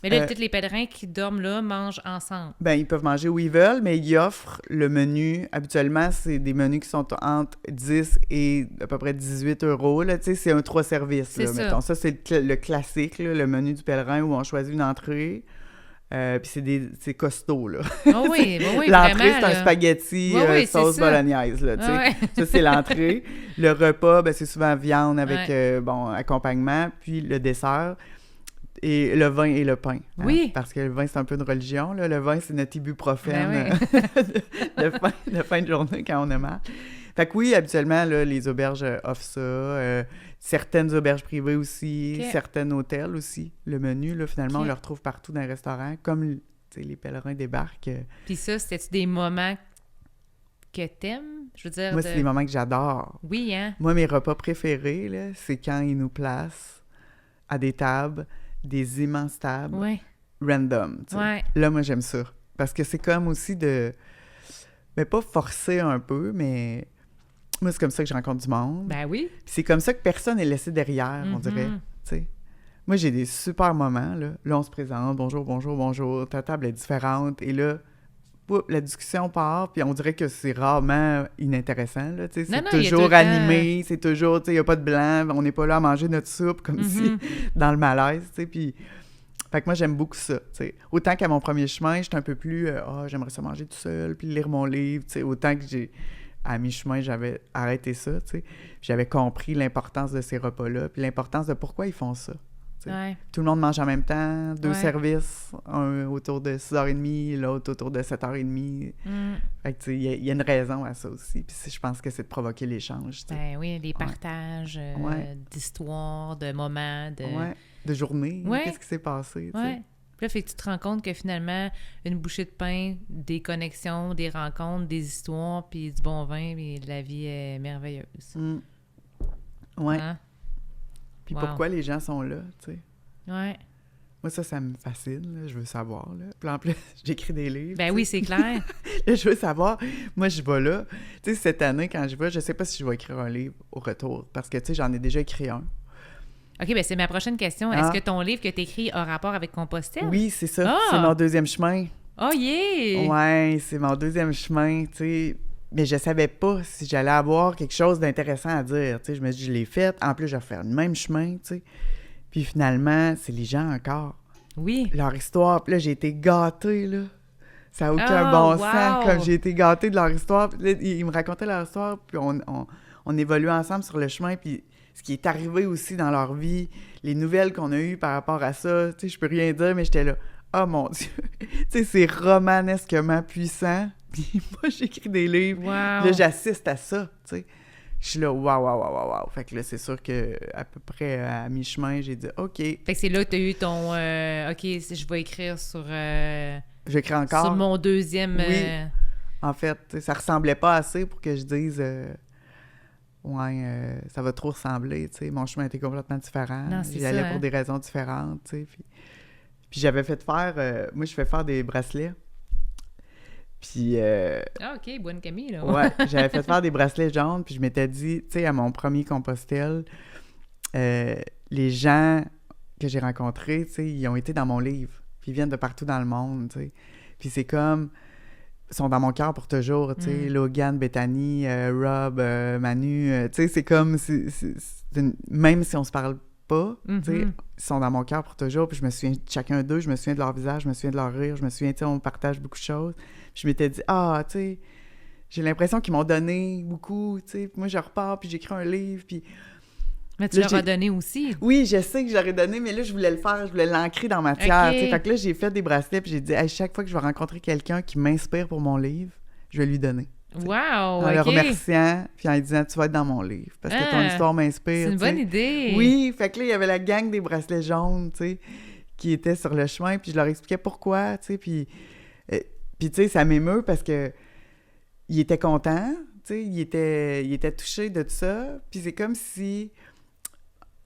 Mais là, tous les pèlerins qui dorment là mangent ensemble. Ben, ils peuvent manger où ils veulent, mais ils offrent le menu. Habituellement, c'est des menus qui sont entre 10 et à peu près 18 €. Là, tu sais, c'est un 3 services, C'est là, ça. mettons. Ça, c'est le classique, là, le menu du pèlerin où on choisit une entrée. Puis c'est costaud, là. Oh oui, oui, L'entrée, vraiment, c'est un là. spaghetti Oui, sauce c'est ça. bolognaise, là, tu sais. Ouais. Ça, c'est l'entrée. Le repas, ben, c'est souvent viande avec, Ouais. accompagnement, puis le dessert. Et le vin et le pain. Hein, Oui. parce que le vin, c'est un peu une religion. Là. Le vin, c'est notre ibuprofène Ben de fin de journée quand on a mal. Fait que oui, habituellement, là, les auberges offrent ça. Certaines auberges privées aussi, Ok. certains hôtels aussi. Le menu, là, finalement, Ok. on le retrouve partout dans les restaurants. Comme tu sais, les pèlerins débarquent. Puis ça, c'était-tu des moments que t'aimes? Je veux dire... Moi, c'est des moments que j'adore. Oui, hein? Moi, mes repas préférés, là, c'est quand ils nous placent à des tables, des immenses tables, Oui, random. Tu sais. ouais. Là, moi, j'aime ça. Parce que c'est comme aussi de... Mais pas forcer un peu, mais... Moi, c'est comme ça que je rencontre du monde. Ben oui. Puis c'est comme ça que personne n'est laissé derrière, on dirait. Tu sais. Moi, j'ai des super moments, là. Là, on se présente. Bonjour, bonjour, bonjour. Ta table est différente. Et là, poup, la discussion part, puis on dirait que c'est rarement inintéressant, là. Tu sais, Non, c'est non, il y a toujours tout le temps- animé, c'est toujours... Tu sais, il n'y a pas de blanc. On n'est pas là à manger notre soupe, comme si... dans le malaise, tu sais. Puis... Fait que moi, j'aime beaucoup ça, tu sais. Autant qu'à mon premier chemin, j'étais un peu plus... j'aimerais ça manger tout seul, puis lire mon livre, tu sais. Autant que à mi-chemin, j'avais arrêté ça, tu sais. J'avais compris l'importance de ces repas-là, puis l'importance de pourquoi ils font ça. Ouais. Tout le monde mange en même temps, 2 Ouais. services, un autour de 6h30, l'autre autour de 7h30. Fait que, tu sais, il y a une raison à ça aussi. Puis je pense que c'est de provoquer l'échange, tu sais. Ben oui, des partages Ouais. d'histoires, de moments, de... Ouais, de journée, Ouais. qu'est-ce qui s'est passé, tu sais. Ouais. Puis là, fait que tu te rends compte que finalement, une bouchée de pain, des connexions, des rencontres, des histoires, puis du bon vin, puis la vie est merveilleuse. Ouais. Hein? Puis Wow. pourquoi les gens sont là, tu sais. Ouais. Moi, ça me fascine, là, je veux savoir, là. Puis en plus, j'écris des livres. Ben oui, c'est clair. Là, je veux savoir. Moi, je vais là. Tu sais, cette année, quand je vais, je sais pas si je vais écrire un livre au retour, parce que, tu sais, j'en ai déjà écrit un. OK, ben c'est ma prochaine question. Est-ce que ton livre que tu écris a rapport avec Compostelle? Oui, c'est ça. Ah! C'est mon deuxième chemin. Oh, yeah! Ouais, c'est mon deuxième chemin, tu sais. Mais je savais pas si j'allais avoir quelque chose d'intéressant à dire, tu sais. Je me dis, je l'ai fait. En plus, je vais refaire le même chemin, tu sais. Puis finalement, c'est les gens encore. Oui. Leur histoire. Puis là, j'ai été gâtée, là. Ça n'a aucun Oh, bon wow! sens, comme j'ai été gâtée de leur histoire. Puis là, ils me racontaient leur histoire, puis on évoluait ensemble sur le chemin, puis ce qui est arrivé aussi dans leur vie, les nouvelles qu'on a eues par rapport à ça, tu sais, je peux rien dire, mais j'étais là, oh mon Dieu! Tu sais, c'est romanesquement puissant. Puis moi, j'écris des livres. Wow! Là, j'assiste à ça, tu sais. Je suis là, waouh. Fait que là, c'est sûr qu'à peu près à mi-chemin, j'ai dit, OK. Fait que c'est là que tu as eu ton OK, je vais écrire sur J'écris encore. sur mon deuxième Oui. En fait, ça ressemblait pas assez pour que je dise ça va trop ressembler, tu sais. Mon chemin était complètement différent. Non, c'est J'y allais ça, pour hein. des raisons différentes, tu sais. Puis j'avais fait faire... moi, je fais faire des bracelets. Puis... Ah, OK, bonne Camille, là. ouais, j'avais fait faire des bracelets jaunes, puis je m'étais dit, tu sais, à mon premier Compostelle, les gens que j'ai rencontrés, tu sais, ils ont été dans mon livre. Puis ils viennent de partout dans le monde, tu sais. Puis c'est comme... Ils sont dans mon cœur pour toujours, tu sais. Logan, Bethany, Rob, Manu, tu sais, c'est comme... même si on se parle pas, tu sais, ils sont dans mon cœur pour toujours. Puis je me souviens de chacun d'eux, je me souviens de leur visage, je me souviens de leur rire, je me souviens, tu sais, on partage beaucoup de choses. Puis je m'étais dit, tu sais, j'ai l'impression qu'ils m'ont donné beaucoup, tu sais. Puis moi, je repars, puis j'écris un livre, puis... Mais tu là, leur as donné aussi. Oui, je sais que je leur ai donné, mais là, je voulais le faire, je voulais l'ancrer dans ma matière. OK. Tu sais. Fait que là, j'ai fait des bracelets, puis j'ai dit, à chaque fois que je vais rencontrer quelqu'un qui m'inspire pour mon livre, je vais lui donner. Wow, En le OK. remerciant, puis en lui disant, tu vas être dans mon livre, parce que ton histoire m'inspire. C'est une tu sais. bonne idée. Oui, fait que là, il y avait la gang des bracelets jaunes, tu sais, qui était sur le chemin, puis je leur expliquais pourquoi, tu sais, puis tu sais, ça m'émeut parce que il était content, tu sais, il était touché de tout ça, puis c'est comme si...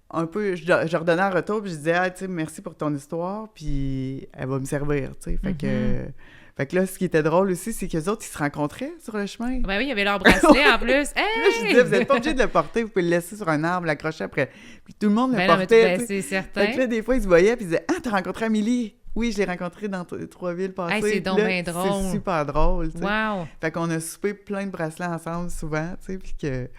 un peu, je redonnais en retour, puis je disais, tu sais, merci pour ton histoire, puis elle va me servir, tu sais. Fait que là, ce qui était drôle aussi, c'est qu'eux autres, ils se rencontraient sur le chemin. Ben oui, il y avait leur bracelet en plus. Hey! Là, je disais, vous n'êtes pas obligé de le porter, vous pouvez le laisser sur un arbre, l'accrocher après. Puis tout le monde le Ben non, mais portait. c'est certain. Fait que là, des fois, ils se voyaient, puis ils disaient, t'as rencontré Amélie? Oui, je l'ai rencontrée dans 3 villes passées. Hey, c'est Puis donc là, bien drôle. C'est super drôle, tu sais. Wow! Fait qu'on a soupé plein de bracelets ensemble souvent, tu sais, puis que...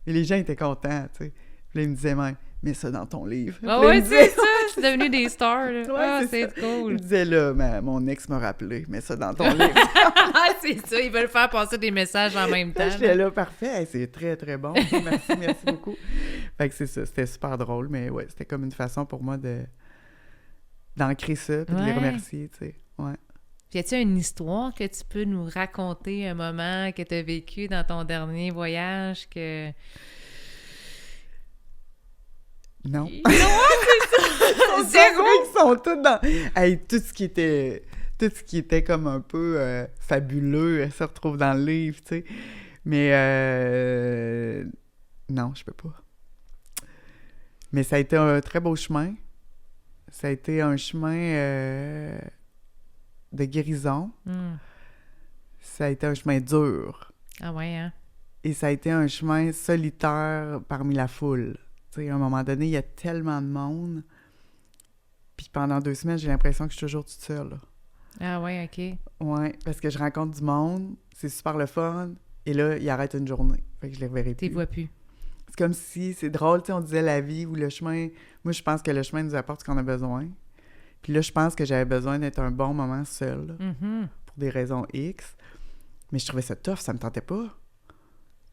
Et les gens étaient contents, tu sais. Puis là, ils me disaient même, mets ça dans ton livre. Ah Puis là, ouais, ils me disaient- c'est ça! C'est devenu des stars, là. Ouais, c'est ça. cool! Il disait là, mon ex m'a rappelé, mets ça dans ton livre. Ah, c'est ça, ils veulent faire passer des messages en même temps. J'étais là, parfait, hey, c'est très très bon. Merci beaucoup. Fait que c'est ça, c'était super drôle, mais ouais, c'était comme une façon pour moi d'ancrer ça, puis de les Ouais. remercier, tu sais. Ouais. Puis, y a-tu une histoire que tu peux nous raconter, un moment que tu as vécu dans ton dernier voyage que... Non. Non, c'est ça! Zéro! Ils sont tous dans... Hey, tout ce qui était comme un peu fabuleux, ça se retrouve dans le livre, tu sais. Mais non, je peux pas. Mais ça a été un très beau chemin. Ça a été un chemin de guérison. Ça a été un chemin dur. Ah ouais, hein? Et ça a été un chemin solitaire parmi la foule. Tu sais, à un moment donné, il y a tellement de monde. Puis pendant 2 semaines, j'ai l'impression que je suis toujours toute seule. Là. Ah ouais, OK. Ouais, parce que je rencontre du monde, c'est super le fun. Et là, il arrête une journée. Fait que je les reverrai T'y plus. vois plus. C'est comme si, c'est drôle, tu sais, on disait la vie ou le chemin. Moi, je pense que le chemin nous apporte ce qu'on a besoin. Puis là, je pense que j'avais besoin d'être un bon moment seul, pour des raisons X. Mais je trouvais ça tough, ça me tentait pas.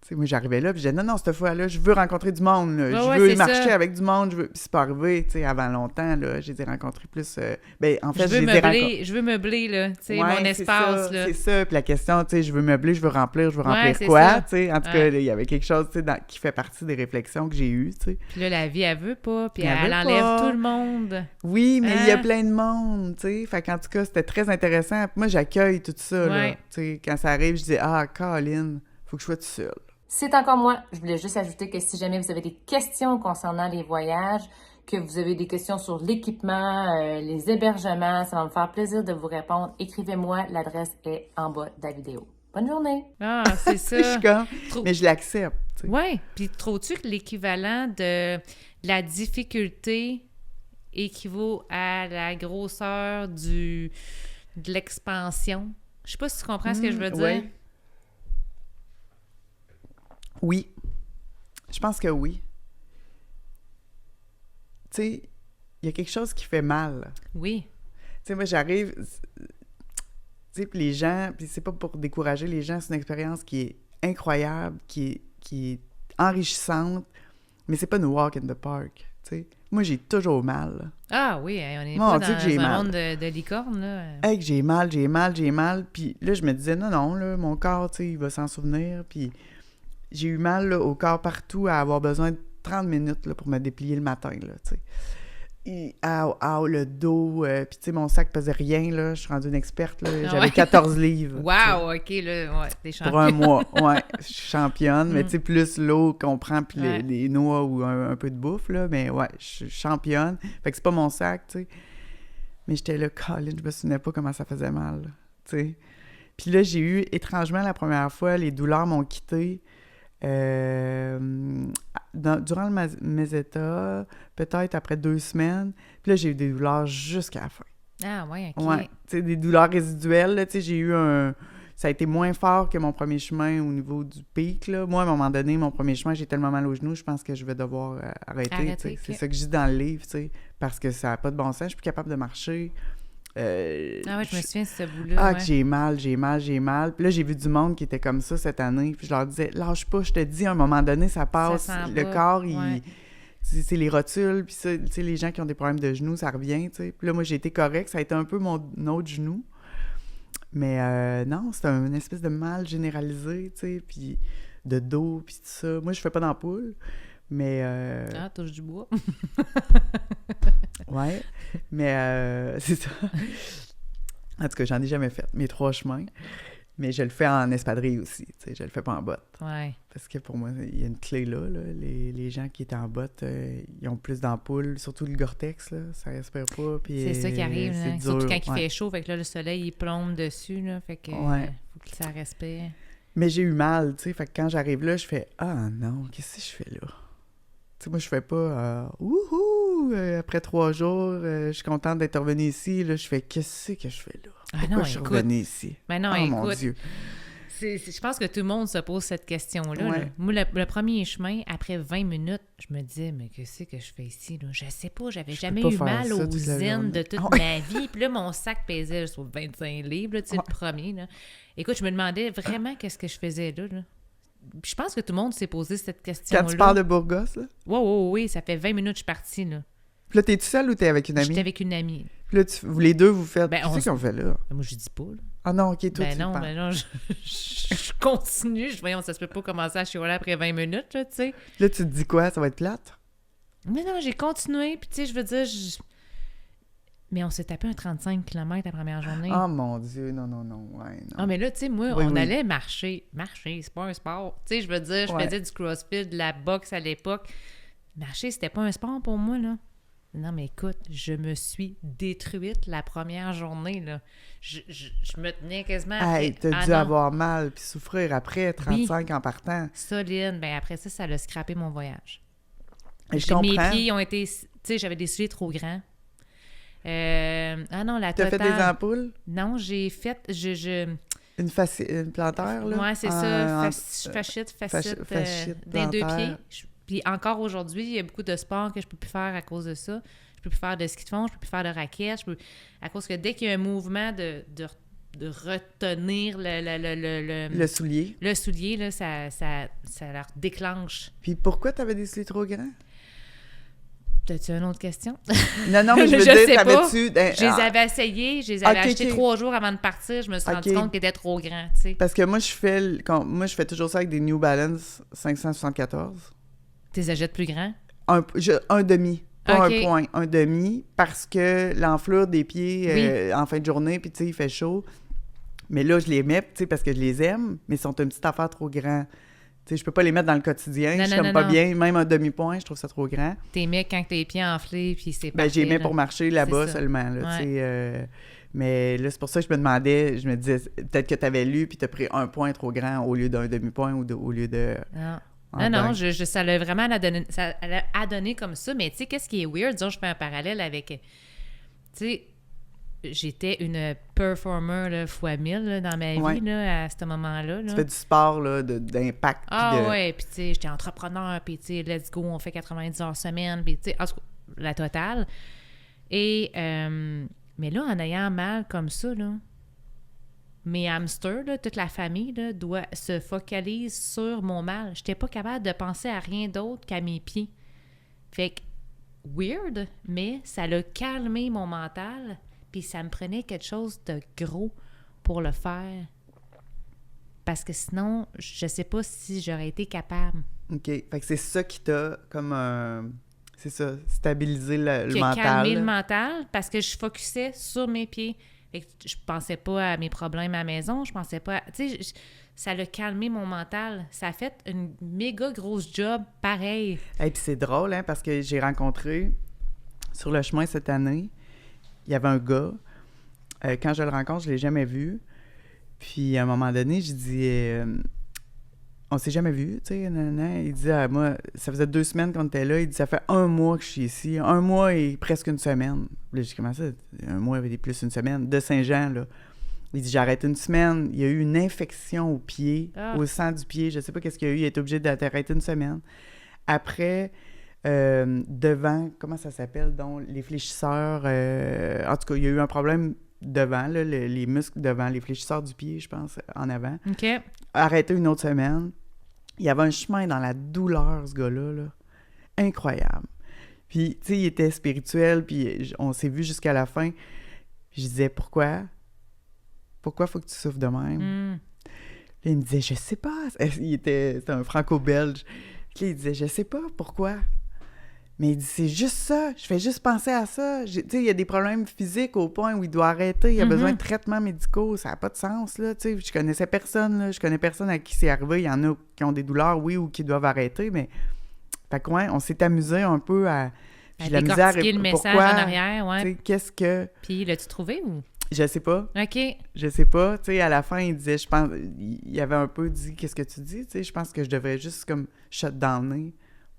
Tu sais, moi, j'arrivais là, puis je disais, non, cette fois-là, je veux rencontrer du monde, là. Ouais, Je veux c'est marcher ça. avec du monde, je veux... Puis c'est pas arrivé, tu sais, avant longtemps, là, j'ai rencontré plus... Ben, en fait, Je veux meubler, là, tu sais, mon espace, là. C'est ça, puis la question, tu sais, je veux meubler, je veux remplir c'est quoi, ça. tu sais. En tout cas, là, il y avait quelque chose, tu sais, qui fait partie des réflexions que j'ai eues, tu sais. Puis là, la vie, elle veut pas, puis Elle elle veut enlève pas. tout le monde. Oui, mais il y a Hein? plein de monde, tu sais. Fait qu'en tout cas, c'était très intéressant. Puis moi, j'accueille tout ça, là. Ouais. Tu sais, quand ça arrive, je dis, Colin, faut que je sois tout seul. C'est encore moi. Je voulais juste ajouter que si jamais vous avez des questions concernant les voyages, que vous avez des questions sur l'équipement, les hébergements. Ça va me faire plaisir de vous répondre. Écrivez-moi, l'adresse est en bas de la vidéo. Bonne journée! Ah, c'est ça. Je suis comme, mais je l'accepte. Tu sais. Oui, puis trouves-tu que l'équivalent de la difficulté équivaut à la grosseur de l'expansion? Je sais pas si tu comprends ce que je veux dire. Ouais. Oui. Je pense que oui. Tu sais, il y a quelque chose qui fait mal. Oui. Tu sais, moi, j'arrive... Tu sais, puis les gens... Puis c'est pas pour décourager les gens, c'est une expérience qui est incroyable, qui est enrichissante, mais c'est pas une walk in the park, tu sais. Moi, j'ai toujours mal. Ah oui, on est Mon pas Dieu, dans que j'ai un mal. monde de licorne, là. Hey, que j'ai mal. Puis là, je me disais, non, là, mon corps, tu sais, il va s'en souvenir. Puis j'ai eu mal là, au corps partout à avoir besoin de 30 minutes là, pour me déplier le matin, là, tu sais. Et le dos, puis tu sais, mon sac pesait rien, là. Je suis rendue une experte, là. Ah J'avais ouais? 14 livres. Wow, OK, là, ouais, t'es Pour un champion. mois, ouais. Je suis championne, mais tu sais, plus l'eau qu'on prend, puis Ouais. les noix ou un peu de bouffe, là. Mais ouais, je suis championne. Fait que c'est pas mon sac, tu sais. Mais j'étais là, Colin, je me souvenais pas comment ça faisait mal, là, tu sais. Puis là, j'ai eu, étrangement, la première fois, les douleurs m'ont quitté durant mes états, peut-être après 2 semaines. Puis là, j'ai eu des douleurs jusqu'à la fin. Ah ouais, OK. Ouais, tu sais, des douleurs résiduelles, là, tu sais, j'ai eu ça a été moins fort que mon premier chemin au niveau du pic, là. Moi, à un moment donné, mon premier chemin, j'ai tellement mal aux genoux, je pense que je vais devoir arrêter, tu sais. OK. C'est ça que je dis dans le livre, tu sais, parce que ça n'a pas de bon sens, je suis plus capable de marcher. Ah ouais, je me souviens de ce bout-là. Ah, ouais. que j'ai mal. Puis là, j'ai vu du monde qui était comme ça cette année. Puis je leur disais, lâche pas, je te dis, à un moment donné, ça passe. Ça s'en Le va, corps, ouais. c'est les rotules. Puis ça, tu sais, les gens qui ont des problèmes de genoux, ça revient, tu sais. Puis là, moi, j'ai été correcte. Ça a été un peu mon autre genou. Mais non, c'est une espèce de mal généralisé, tu sais. Puis de dos, puis tout ça. Moi, je fais pas d'ampoule. Mais Ah, touche du bois. ouais, mais c'est ça. En tout cas, j'en ai jamais fait, mes 3 chemins. Mais je le fais en espadrille aussi, tu sais, je le fais pas en botte. Ouais. Parce que pour moi, il y a une clé là. Les gens qui étaient en botte, ils ont plus d'ampoules, surtout le Gore-Tex, là, ça respire pas. Puis, C'est ça qui arrive, c'est là. dur, Surtout quand il ouais. fait chaud, fait que là, le soleil, il plombe dessus, là, fait que Ouais. faut que ça respire. Mais j'ai eu mal, tu sais, fait que quand j'arrive là, je fais « Ah non, qu'est-ce que je fais là? » Tu sais, moi, je fais pas « Wouhou! Après 3 jours, je suis contente d'être revenue ici. » Là, je fais « Qu'est-ce que je fais là? Ah Pourquoi non, je suis écoute. revenue ici? » Ben non, Oh mon écoute. Dieu! Je pense que tout le monde se pose cette question-là. Ouais. là. Moi, le premier chemin, après 20 minutes, je me disais, mais qu'est-ce que je fais ici? Là? Je sais pas, j'avais jamais peux eu pas faire mal ça aux toute la zines journée. de toute Ah ouais. ma vie. Puis là, mon sac pesait sur 25 livres, là, tu sais, le premier. Là. Écoute, je me demandais vraiment qu'est-ce que je faisais là. Puis je pense que tout le monde s'est posé cette question-là. Quand tu parles de Burgos, là, Oui, ça fait 20 minutes que je suis partie, là. puis là, t'es-tu seule ou t'es avec une amie? J'étais avec une amie. Puis là, vous les deux, vous faites... Ben, Qu'est-ce on qu'on fait là? Moi, je dis pas, là. Ah non, OK, toi, tu parles. Ben non, je continue. Voyons, ça se peut pas commencer à chialer après 20 minutes, là, tu sais. Là, tu te dis quoi? Ça va être plate? Mais non, j'ai continué, puis tu sais, je veux dire, mais on s'est tapé un 35 km la première journée. Oh mon Dieu, non, ouais, non. Ah, mais là, tu sais, moi, Oui, on oui. allait marcher. Marcher, c'est pas un sport. Tu sais, je veux dire, je Ouais. faisais du crossfit, de la boxe à l'époque. Marcher, c'était pas un sport pour moi, là. Non, mais écoute, je me suis détruite la première journée, là. Je me tenais quasiment... Hey, après- t'as dû non. avoir mal puis souffrir après 35 en partant. Solide. Ben après ça, ça a scrappé mon voyage. Et je Mes comprends. pieds ont été... Tu sais, j'avais des souliers trop grands. Ah non, la T'as fait totale... des ampoules? Non, j'ai fait... Une plantaire, là? Ouais, c'est ça. Fascite, des 2 plantaire. pieds. Puis encore aujourd'hui, il y a beaucoup de sports que je peux plus faire à cause de ça. Je peux plus faire de ski de fond, je peux plus faire de raquettes. À cause que dès qu'il y a un mouvement de retenir Le soulier. le soulier, là, ça leur déclenche. Puis pourquoi t'avais des souliers trop grands? T'as-tu une autre question? Non, mais je veux Je dire, sais pas. t'avais-tu... Je les avais essayés, je les avais Ok, achetés ok. 3 jours avant de partir. Je me suis rendu Ok. compte qu'ils étaient trop grands, tu sais. Parce que moi, je fais toujours ça avec des New Balance 574. Tu les achètes plus grands? Un demi. Pas Ok. un point, un demi, parce que l'enflure des pieds en fin de journée, puis tu sais, il fait chaud. Mais là, je les mets, tu sais, parce que je les aime, mais ils sont une petite affaire trop grand. Tu sais, je peux pas les mettre dans le quotidien. Non, Je suis non, comme non, pas non. bien. Même un demi-point, je trouve ça trop grand. T'es mis quand tes pieds enflés, puis c'est Ben, parfait. j'ai mis là. pour marcher là-bas C'est ça. seulement, là, Ouais. tu sais. Mais là, c'est pour ça que je me disais, peut-être que tu avais lu puis tu as pris un point trop grand au lieu d'un demi-point ou au lieu de... Non. en Non, blanc. ça l'a vraiment adonné comme ça. Mais tu sais, qu'est-ce qui est weird? Disons, je fais un parallèle avec... Tu sais, j'étais une performer là, fois 1000 là, dans ma Ouais. vie là, à ce moment-là. Là. Tu fais du sport, là, d'impact. puis Ah de... ouais, puis tu sais, j'étais entrepreneur, puis tu sais, let's go, on fait 90 heures semaine, puis tu sais, en tout cas, la totale. Et, mais là, en ayant mal comme ça, là, mes hamsters, là, toute la famille, là, se focalise sur mon mal. J'étais pas capable de penser à rien d'autre qu'à mes pieds. Fait que, weird, mais ça l'a calmé mon mental, puis ça me prenait quelque chose de gros pour le faire. Parce que sinon, je sais pas si j'aurais été capable. OK. Fait que c'est ça qui t'a comme... c'est ça, stabiliser le Qui a mental. calmé là. le mental parce que je focusais sur mes pieds. Fait que je pensais pas à mes problèmes à la maison, je pensais pas... Tu sais, ça l'a calmé mon mental. Ça a fait une méga grosse job pareil. Et puis c'est drôle, hein, parce que j'ai rencontré, sur le chemin cette année, il y avait un gars. Quand je le rencontre, je l'ai jamais vu. Puis à un moment donné, je dis... on s'est jamais vu, tu sais, nanana. Il dit, moi, ça faisait 2 semaines qu'on était là. Il dit, ça fait 1 mois que je suis ici. 1 mois et presque une semaine. Là, j'ai commencé, 1 mois et plus une semaine, de Saint-Jean, là. Il dit, j'ai arrêté une semaine. Il y a eu une infection au pied, au sang du pied. Je sais pas qu'est-ce qu'il y a eu. Il a été obligé d'arrêter une semaine. Après, devant, comment ça s'appelle, donc, les fléchisseurs. En tout cas, il y a eu un problème devant, là, les muscles devant, les fléchisseurs du pied, je pense, en avant. OK. Arrêté une autre semaine. Il y avait un chemin dans la douleur, ce gars-là, là. Incroyable. Puis, tu sais, il était spirituel, puis on s'est vu jusqu'à la fin. Je disais, pourquoi? Pourquoi faut que tu souffres de même? Mm. Puis il me disait, je sais pas. C'était un franco-belge. Puis il disait, je sais pas, pourquoi? Mais il dit, c'est juste ça. Je fais juste penser à ça. Tu sais, il y a des problèmes physiques au point où il doit arrêter. Il a besoin de traitements médicaux. Ça n'a pas de sens, là. Tu sais, je connaissais personne, là. Je connais personne à qui c'est arrivé. Il y en a qui ont des douleurs, oui, ou qui doivent arrêter, mais... Fait que, ouais, on s'est amusé un peu à... À la misère, décortiquer le message pourquoi, en arrière, ouais. Tu sais, qu'est-ce que... Puis l'as-tu trouvé ou? Je sais pas. OK. Je sais pas. Tu sais, à la fin, il disait, je pense... Il avait un peu dit, qu'est-ce que tu dis? Tu sais, je pense que je devrais juste, comme, shut down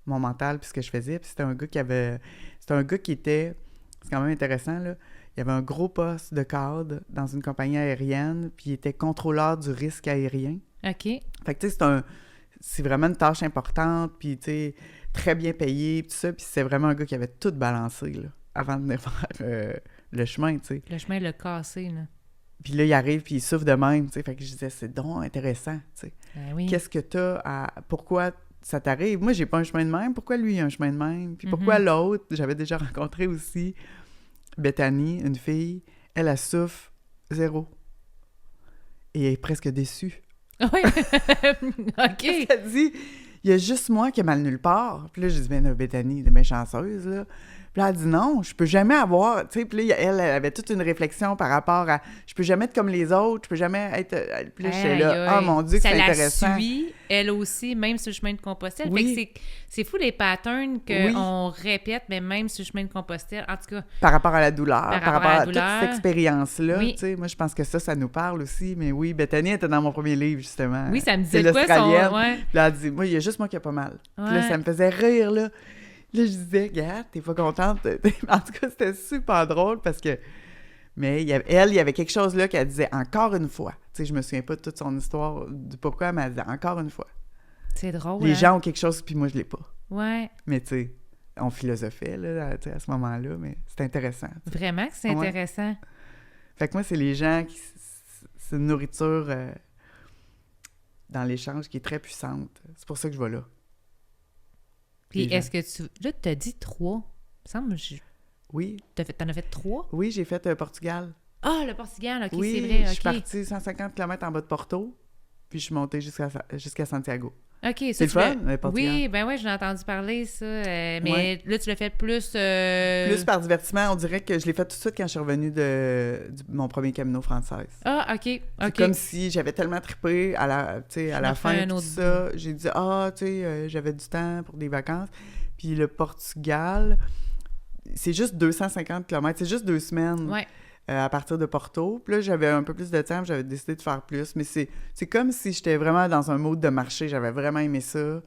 mon mental, puis ce que je faisais. Puis c'était un gars qui avait... C'était un gars qui était... C'est quand même intéressant, là. Il avait un gros poste de cadre dans une compagnie aérienne, puis il était contrôleur du risque aérien. OK. Fait que, tu sais, c'est vraiment une tâche importante, puis, tu sais, très bien payé, puis tout ça. Puis c'est vraiment un gars qui avait tout balancé, là, avant de venir faire le chemin, tu sais. Le chemin l'a cassé, là. Puis là, il arrive, puis il souffre de même, tu sais. Fait que je disais, c'est donc intéressant, tu sais. Ben oui. Qu'est-ce que t'as à... Pourquoi ça t'arrive? Moi, j'ai pas un chemin de même. Pourquoi lui, il a un chemin de même? Puis pourquoi l'autre? J'avais déjà rencontré aussi Bethany, une fille. Elle souffre 0. Et elle est presque déçue. Oui. OK. Elle dit, il y a juste moi qui ai mal nulle part. Puis là, je dis, ben là, Bethany, elle est bien chanceuse, là. Puis là, elle dit non, je peux jamais avoir... Tu sais, puis là, elle avait toute une réflexion par rapport à... Je peux jamais être comme les autres, je peux jamais être... Puis là, j'étais là, ah mon Dieu, que c'est intéressant. Ça la suit, elle aussi, même sur le chemin de Compostelle. Oui. Fait que c'est fou les patterns qu'on répète, mais même sur le chemin de Compostelle. En tout cas... Par rapport à la douleur, par rapport à douleur. toute cette expérience-là, Oui. tu sais, moi, je pense que ça nous parle aussi. Mais oui, Bethany était dans mon premier livre, justement. Oui, ça me C'est disait quoi, l'Australienne. Ouais. Puis là, elle dit, moi, il y a juste moi qui a pas mal. Puis là, Ouais. ça me faisait rire, là. Là, je disais, regarde, t'es pas contente? En tout cas, c'était super drôle parce que... Mais il y avait quelque chose là qu'elle disait encore une fois. Tu sais, je me souviens pas de toute son histoire, du pourquoi, mais elle disait encore une fois. C'est drôle, Les hein? gens ont quelque chose, puis moi, je l'ai pas. Ouais. Mais tu sais, on philosophait, là, tu sais, à ce moment-là, mais c'est intéressant. T'sais. Vraiment que c'est Ouais. intéressant. Fait que moi, c'est les gens qui... C'est une nourriture dans l'échange qui est très puissante. C'est pour ça que je vais là. Puis Les est-ce que tu... Là, tu as dit 3. Il me semble Oui, t'en as fait 3? oui, j'ai fait Portugal. Ah, le Portugal, OK, Oui, c'est vrai, je suis OK. partie 150 km en bas de Porto, puis je suis montée jusqu'à Santiago. OK, ça, C'est le tu fun, l'as... n'importe Oui, ben oui, j'en ai entendu parler, ça. Mais là, tu l'as fait plus... Plus par divertissement, on dirait que je l'ai fait tout de suite quand je suis revenue de mon premier Camino française. Ah, OK, C'est OK. comme si j'avais tellement trippé à la, tu sais, à la refais fin un tout autre ça. J'ai dit, tu sais, j'avais du temps pour des vacances. Puis le Portugal, c'est juste 250 km, c'est juste 2 semaines. Ouais. À partir de Porto. Puis là, j'avais un peu plus de temps, j'avais décidé de faire plus. Mais c'est comme si j'étais vraiment dans un mode de marché. J'avais vraiment aimé ça.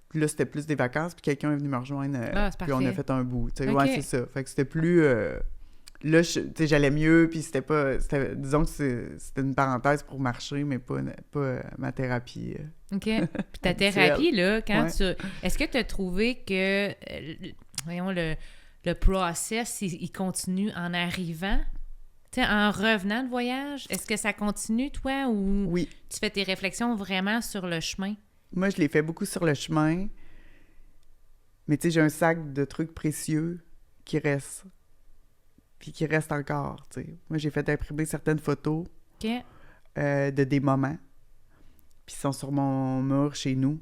Puis là, c'était plus des vacances. Puis quelqu'un est venu me rejoindre. Ah, c'est puis on a parfait. fait un bout. Tu sais, OK. ouais, c'est ça. Fait que c'était plus... là, tu sais, j'allais mieux. Puis c'était pas... disons que c'était une parenthèse pour marcher, mais pas ma thérapie. OK. Puis ta habituelle. thérapie, là, quand Ouais. tu... Est-ce que tu as trouvé que, voyons, le process, il continue en arrivant? Tu sais, en revenant de voyage? Est-ce que ça continue, toi, ou Oui. tu fais tes réflexions vraiment sur le chemin? Moi, je l'ai fait beaucoup sur le chemin. Mais tu sais, j'ai un sac de trucs précieux qui restent. Puis qui restent encore, tu sais. Moi, j'ai fait imprimer certaines photos OK. de des moments. Puis ils sont sur mon mur chez nous.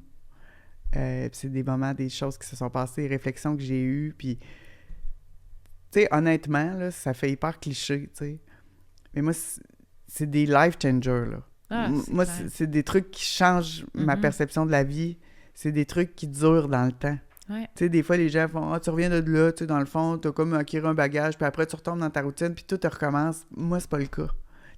Puis c'est des moments, des choses qui se sont passées, des réflexions que j'ai eues. Puis, tu sais, honnêtement, là, ça fait hyper cliché, tu sais. Mais moi, c'est des life changers, là. Ah, c'est Moi, clair. c'est des trucs qui changent ma Mhm. perception de la vie. C'est des trucs qui durent dans le temps. Ouais. Tu sais, des fois, les gens font « Ah, tu reviens de là, tu sais, dans le fond, t'as comme acquis un bagage, puis après, tu retournes dans ta routine, puis tout te recommence. » Moi, c'est pas le cas.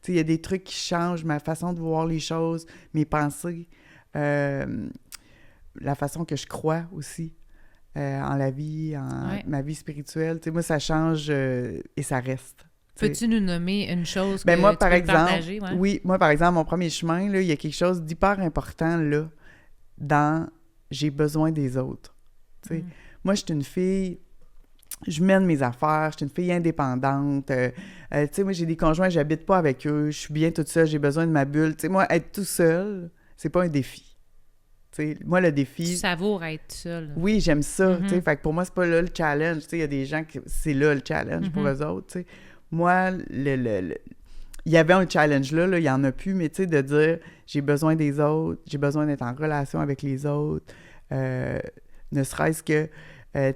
Tu sais, il y a des trucs qui changent ma façon de voir les choses, mes pensées, la façon que je crois aussi en la vie, en Ouais. ma vie spirituelle. Tu sais, moi, ça change et ça reste. Tu sais. Peux-tu nous nommer une chose Ben que moi, tu par peux exemple, partager? Ouais. oui, moi, par exemple, mon premier chemin, là, il y a quelque chose d'hyper important, là, dans « j'ai besoin des autres ». Tu sais, moi, je suis une fille, je mène mes affaires, je suis une fille indépendante. Tu sais, moi, j'ai des conjoints, j'habite pas avec eux, je suis bien toute seule, j'ai besoin de ma bulle. Tu sais, moi, être tout seul, c'est pas un défi. Tu sais, moi, le Tu défi... savoures être seul. Oui, j'aime ça, Mhm. tu sais, fait que pour moi, c'est pas là le challenge, tu sais, il y a des gens qui... C'est là le challenge pour eux autres, tu sais. Moi, il y avait un challenge là, il y en a plus, mais tu sais, de dire, j'ai besoin des autres, j'ai besoin d'être en relation avec les autres, ne serait-ce que, tu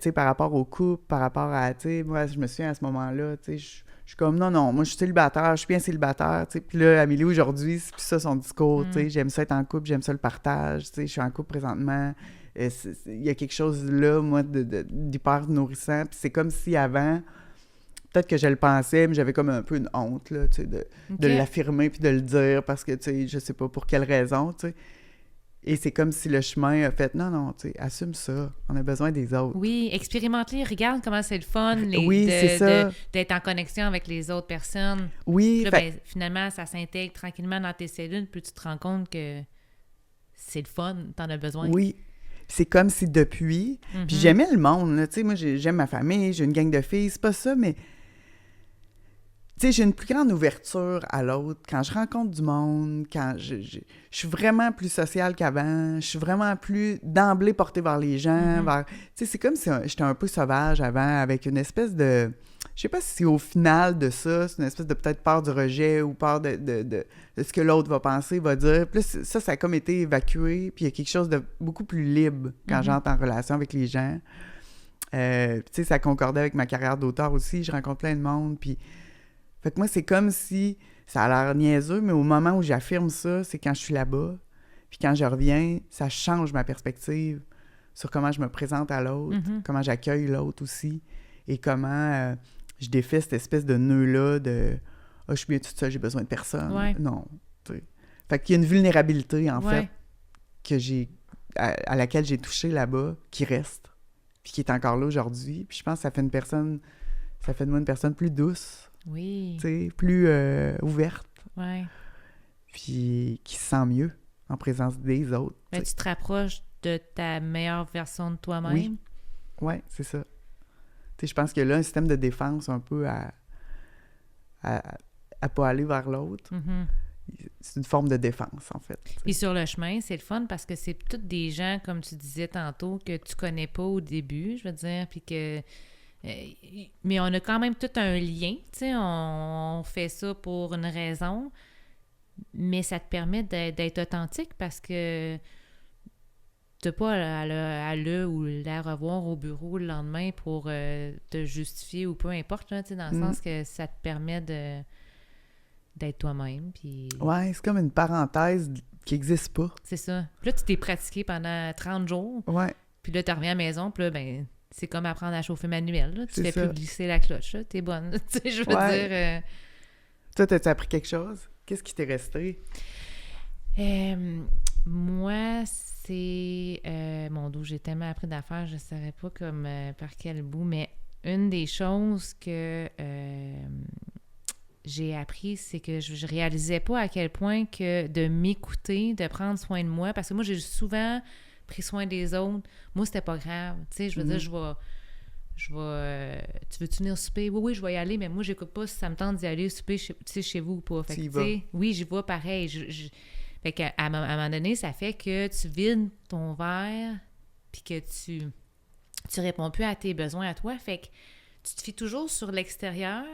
sais, par rapport au couple, par rapport à, tu sais, moi, je me souviens à ce moment-là, tu sais, je suis comme, non, moi, je suis célibataire, je suis bien célibataire, tu sais, puis là, Amélie, aujourd'hui, c'est plus ça son discours, tu sais, j'aime ça être en couple, j'aime ça le partage, tu sais, je suis en couple présentement, il y a quelque chose là, moi, d'hyper nourrissant, puis c'est comme si avant, peut-être que je le pensais, mais j'avais comme un peu une honte, là, tu sais, de l'affirmer puis de le dire, parce que, tu sais, je sais pas pour quelle raison, tu sais. Et c'est comme si le chemin a fait, non, tu sais, assume ça, on a besoin des autres. Oui, expérimente-les, regarde comment c'est le fun Oui, c'est ça. d'être en connexion avec les autres personnes. Oui, Puis là, fait- ben, finalement, ça s'intègre tranquillement dans tes cellules, puis tu te rends compte que c'est le fun, t'en as besoin. oui. C'est comme si depuis... Puis j'aimais le monde, là, tu sais, moi, j'aime ma famille, j'ai une gang de filles, c'est pas ça, mais... Tu sais, j'ai une plus grande ouverture à l'autre. Quand je rencontre du monde, quand je suis vraiment plus sociale qu'avant, je suis vraiment plus d'emblée portée vers les gens, vers... Tu sais, c'est comme si j'étais un peu sauvage avant, avec une espèce de... Je sais pas si au final de ça, c'est une espèce de peut-être peur du rejet ou peur de ce que l'autre va penser, va dire. Puis là, ça a comme été évacué, puis il y a quelque chose de beaucoup plus libre quand j'entre en relation avec les gens. Tu sais, ça concordait avec ma carrière d'auteur aussi, je rencontre plein de monde, puis... Fait que moi, c'est comme si, ça a l'air niaiseux, mais au moment où j'affirme ça, c'est quand je suis là-bas. Puis quand je reviens, ça change ma perspective sur comment je me présente à l'autre, comment j'accueille l'autre aussi, et comment je défais cette espèce de nœud-là de « Ah, je suis bien toute seule, j'ai besoin de personne. Ouais. Non, tu sais. Fait qu'il y a une vulnérabilité, en Ouais. fait, que j'ai à laquelle j'ai touché là-bas, qui reste, puis qui est encore là aujourd'hui. Puis je pense que ça fait de moi une personne plus douce, Oui. tu sais, plus ouverte, Ouais. puis qui se sent mieux en présence des autres. Ben, tu sais. tu te rapproches de ta meilleure version de toi-même. Oui. Ouais, c'est ça. Tu sais, je pense que là, un système de défense un peu à pas aller vers l'autre, Mhm. c'est une forme de défense, en fait. Puis sur le chemin, c'est le fun parce que c'est tous des gens, comme tu disais tantôt, que tu connais pas au début, je veux dire, puis que... mais on a quand même tout un lien, tu sais, on fait ça pour une raison, mais ça te permet d'être authentique parce que t'as pas à le ou la revoir au bureau le lendemain pour te justifier ou peu importe, là, tu sais, dans le sens que ça te permet d'être toi-même. Puis... Ouais, c'est comme une parenthèse qui n'existe pas. C'est ça. Puis là, tu t'es pratiqué pendant 30 jours. Ouais. Puis là, tu reviens à la maison, puis là, ben, c'est comme apprendre à chauffer manuel. Là. Tu C'est fais ça. plus glisser la cloche. Là. T'es bonne. Tu sais, je veux dire... Toi, t'as-tu appris quelque chose? Qu'est-ce qui t'est resté? Moi, c'est... mon Dieu, j'ai tellement appris d'affaires, je ne savais pas comme par quel bout, mais une des choses que j'ai appris, c'est que je réalisais pas à quel point que de m'écouter, de prendre soin de moi, parce que moi, j'ai souvent pris soin des autres. Moi, c'était pas grave. Tu sais, je veux dire, je vais... tu veux-tu venir souper? Oui, je vais y aller, mais moi, j'écoute pas si ça me tente d'y aller souper chez vous ou pas. Fait que, oui, j'y vais pareil. Fait qu'à un moment donné, ça fait que tu vides ton verre puis que tu réponds plus à tes besoins à toi. Fait que tu te fies toujours sur l'extérieur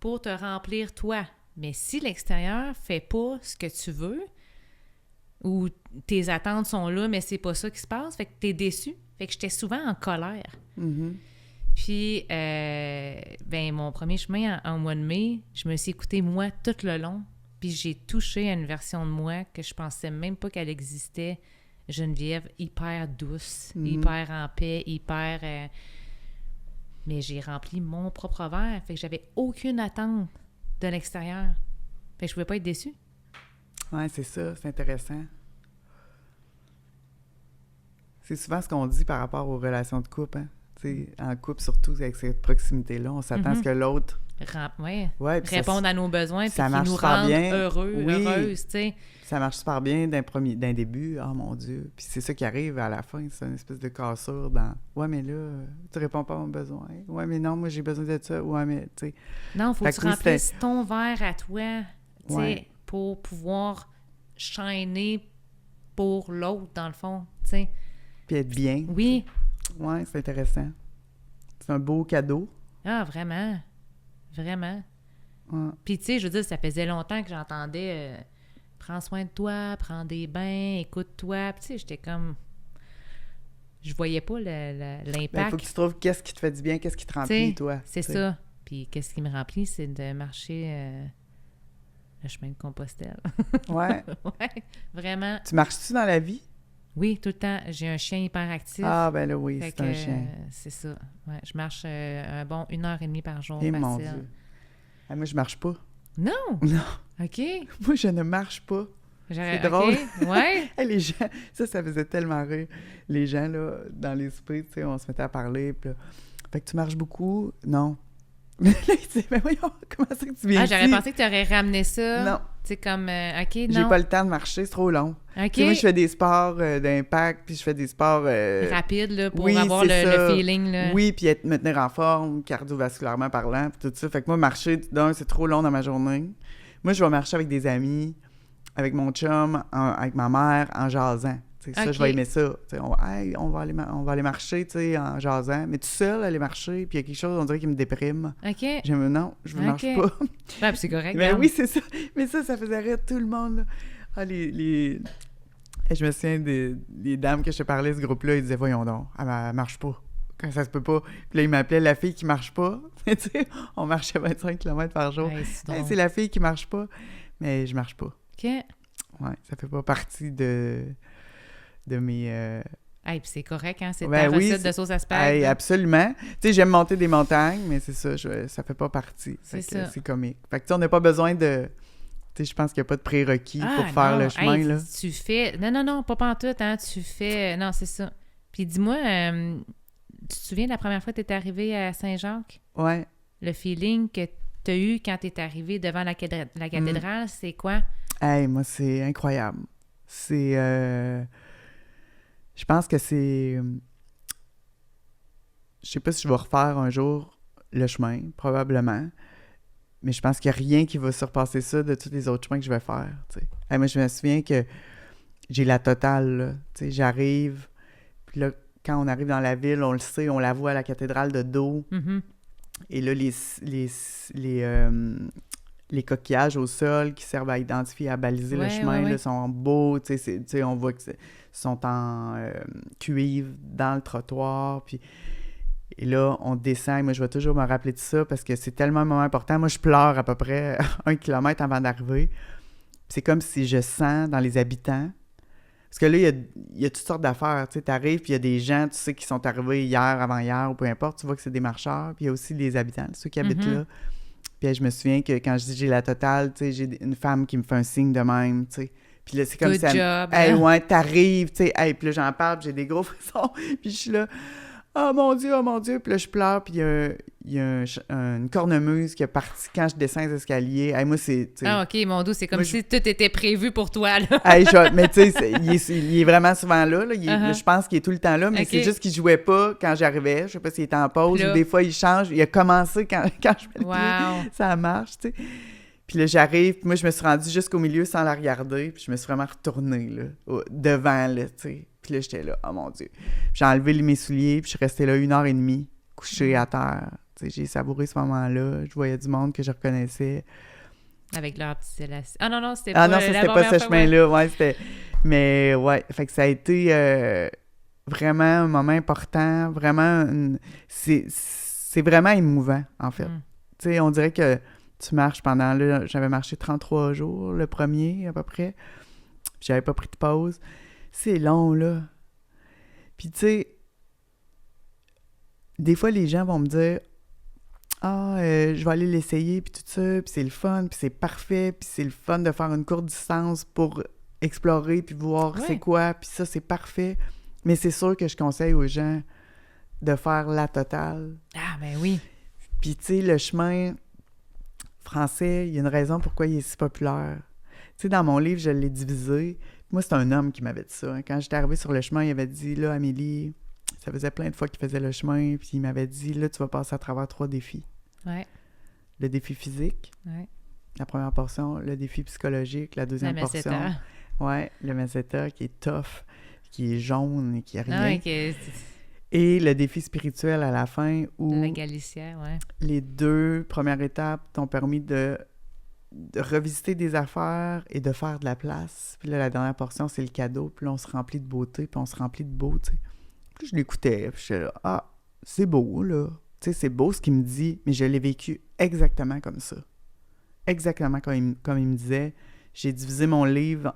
pour te remplir toi. Mais si l'extérieur fait pas ce que tu veux ou tes attentes sont là, mais c'est pas ça qui se passe, fait que t'es déçu. Fait que j'étais souvent en colère. Mm-hmm. Puis, ben mon premier chemin en mois de mai, je me suis écoutée moi tout le long. Puis j'ai touché à une version de moi que je pensais même pas qu'elle existait. Geneviève, hyper douce, hyper en paix, hyper... Mais j'ai rempli mon propre verre. Fait que j'avais aucune attente de l'extérieur. Fait que je pouvais pas être déçue. Ouais, c'est ça. C'est intéressant. C'est souvent ce qu'on dit par rapport aux relations de couple, hein? T'sais, en couple, surtout avec cette proximité-là, on s'attend à ce que l'autre... répondre à nos besoins puis qu'ils nous super rendent bien. heureuses, tu sais. Ça marche super bien d'un début. Oh mon Dieu! Puis c'est ça qui arrive à la fin, c'est une espèce de cassure dans « Ouais, mais là, tu réponds pas à mon besoin. Ouais, mais non, moi, j'ai besoin de ça. Ouais, mais... » tu sais. Non, il faut que tu remplisses ton verre à toi, tu sais, pour pouvoir shiner pour l'autre, dans le fond, tu sais. Puis être bien. Oui. Ouais, c'est intéressant. C'est un beau cadeau. Ah, vraiment. Vraiment. Ouais. Puis, tu sais, je veux dire, ça faisait longtemps que j'entendais prends soin de toi, prends des bains, écoute-toi. Puis, tu sais, j'étais comme... Je voyais pas l'impact. Il faut que tu trouves qu'est-ce qui te fait du bien, qu'est-ce qui te remplit, toi. C'est ça. Puis, qu'est-ce qui me remplit, c'est de marcher le chemin de Compostelle. Ouais. Ouais, vraiment. Tu marches-tu dans la vie? Oui, tout le temps. J'ai un chien hyper actif. Ah, ben là, oui, fait c'est un chien. C'est ça. Ouais, je marche un bon 1h30 par jour. Eh, facile. mon Dieu. Ah, moi, je marche pas. Non? Non. OK. Moi, je ne marche pas. C'est drôle. Okay. Ouais. Hey, les gens, ça faisait tellement rire. Les gens, là, dans les soupers, tu sais, on se mettait à parler. Puis là, fait que tu marches beaucoup? Non. Là, il dit, mais voyons, comment ça que tu viens ici? J'aurais pensé que tu aurais ramené ça. Non. Tu sais, comme, OK, non. J'ai pas le temps de marcher, c'est trop long. OK. Moi, je fais des sports d'impact, puis je fais des sports... rapides, là, pour oui, avoir le feeling, là. Oui, puis me tenir en forme, cardiovasculairement parlant, puis tout ça. Fait que moi, marcher, c'est trop long dans ma journée. Moi, je vais marcher avec des amis, avec mon chum, avec ma mère, en jasant. Okay. Ça, je vais aimer ça. On va aller marcher, tu sais, en jasant. Mais tout seul, aller marcher, puis il y a quelque chose, on dirait, qui me déprime. OK. Non, je ne marche pas. Ouais, c'est correct. Mais oui, c'est ça. Mais ça faisait rire tout le monde, là. Ah, je me souviens des dames que je te parlais, ce groupe-là, ils disaient, voyons donc, elle marche pas. Quand ça se peut pas. Puis là, ils m'appelaient la fille qui marche pas. Tu sais, on marchait 25 km par jour. Hey, c'est la fille qui marche pas. Mais je marche pas. OK. Ouais, ça fait pas partie de mes... Hey, puis c'est correct, hein? C'est ta recette de sauce à spag. Hey, absolument. Tu sais, j'aime monter des montagnes, mais c'est ça, ça fait pas partie. C'est ça. C'est comique. Fait que tu sais, on n'a pas besoin de... Tu sais, je pense qu'il n'y a pas de prérequis pour faire le chemin, là. Tu fais... Non, pas pantoute, hein? Tu fais... Non, c'est ça. Puis dis-moi, tu te souviens de la première fois que tu es arrivé à Saint-Jacques? Ouais. Le feeling que tu as eu quand tu es arrivé devant la cathédrale, c'est quoi? Hey, moi, c'est incroyable. C'est... Je pense que c'est... Je sais pas si je vais refaire un jour le chemin, probablement. Mais je pense qu'il n'y a rien qui va surpasser ça de tous les autres chemins que je vais faire. Hey, moi, je me souviens que j'ai la totale, là. J'arrive, puis là, quand on arrive dans la ville, on le sait, on la voit à la cathédrale de dos. Mm-hmm. Et là, les coquillages au sol qui servent à identifier, à baliser le chemin, là, sont beaux. On voit que sont en cuivre dans le trottoir, puis... Et là, on descend. Moi, je vais toujours me rappeler de ça parce que c'est tellement un moment important. Moi, je pleure à peu près 1 kilomètre avant d'arriver. Puis c'est comme si je sens dans les habitants. Parce que là, il y a toutes sortes d'affaires. Tu sais, t'arrives, puis il y a des gens, tu sais, qui sont arrivés hier, avant-hier, ou peu importe. Tu vois que c'est des marcheurs. Puis il y a aussi les habitants, ceux qui habitent là. Puis je me souviens que quand je dis j'ai la totale, tu sais, j'ai une femme qui me fait un signe de même, tu sais. Puis là, c'est comme Good ça. job. Hey, ouais, t'arrives, tu sais. Hey, puis là, j'en parle, puis j'ai des gros frissons. Puis je suis là. Oh mon Dieu, oh mon Dieu. Puis là, je pleure, puis il y a une cornemuse qui est partie quand je descends les escaliers. Hey, moi, c'est... Ah, OK, mon dos, c'est comme si tout était prévu pour toi, là. Hey, mais tu sais, il est vraiment souvent là. Je pense qu'il est tout le temps là, mais c'est juste qu'il jouait pas quand j'arrivais. Je sais pas s'il était en pause là... ou des fois, il change. Il a commencé quand je mets le pied. Ça marche, tu sais. Puis là, j'arrive, puis moi, je me suis rendue jusqu'au milieu sans la regarder, puis je me suis vraiment retournée, là, devant, là, tu sais. Puis là, j'étais là, oh mon Dieu. Puis j'ai enlevé mes souliers, puis je suis restée là 1h30, couchée à terre. Tu sais, j'ai savouré ce moment-là. Je voyais du monde que je reconnaissais. Avec leur petite élastique. Ah non, c'était pas... Ah non, ça, c'était pas ce chemin-là, ouais, c'était... Mais ouais, fait que ça a été vraiment un moment important, vraiment... C'est vraiment émouvant, en fait. Tu sais, on dirait que tu marches pendant... Là, j'avais marché 33 jours, le premier, à peu près. Puis j'avais pas pris de pause. C'est long, là. Puis, tu sais, des fois, les gens vont me dire « Ah, je vais aller l'essayer, puis tout ça, puis c'est le fun, puis c'est parfait, puis c'est le fun de faire une courte distance pour explorer, puis voir c'est quoi, puis ça, c'est parfait. » Mais c'est sûr que je conseille aux gens de faire la totale. Ah, ben oui. Puis, tu sais, le chemin français, il y a une raison pourquoi il est si populaire. Tu sais, dans mon livre, je l'ai divisé. Moi, c'est un homme qui m'avait dit ça. Quand j'étais arrivée sur le chemin, il avait dit « Là, Amélie, ça faisait plein de fois qu'il faisait le chemin. » Puis il m'avait dit « Là, tu vas passer à travers 3 défis. Ouais. Le défi physique. Ouais. La première portion, le défi psychologique. La deuxième portion. Ouais, le meseta qui est tough, qui est jaune et qui a rien. Et le défi spirituel à la fin où la Galicia, ouais. Les 2 premières étapes t'ont permis de revisiter des affaires et de faire de la place. Puis là, la dernière portion, c'est le cadeau. Puis là, on se remplit de beauté, puis on se remplit de beau, tu sais. Puis je l'écoutais, puis j'étais là, ah, c'est beau, là. Tu sais, c'est beau ce qu'il me dit, mais je l'ai vécu exactement comme ça. Exactement comme il me disait. J'ai divisé mon livre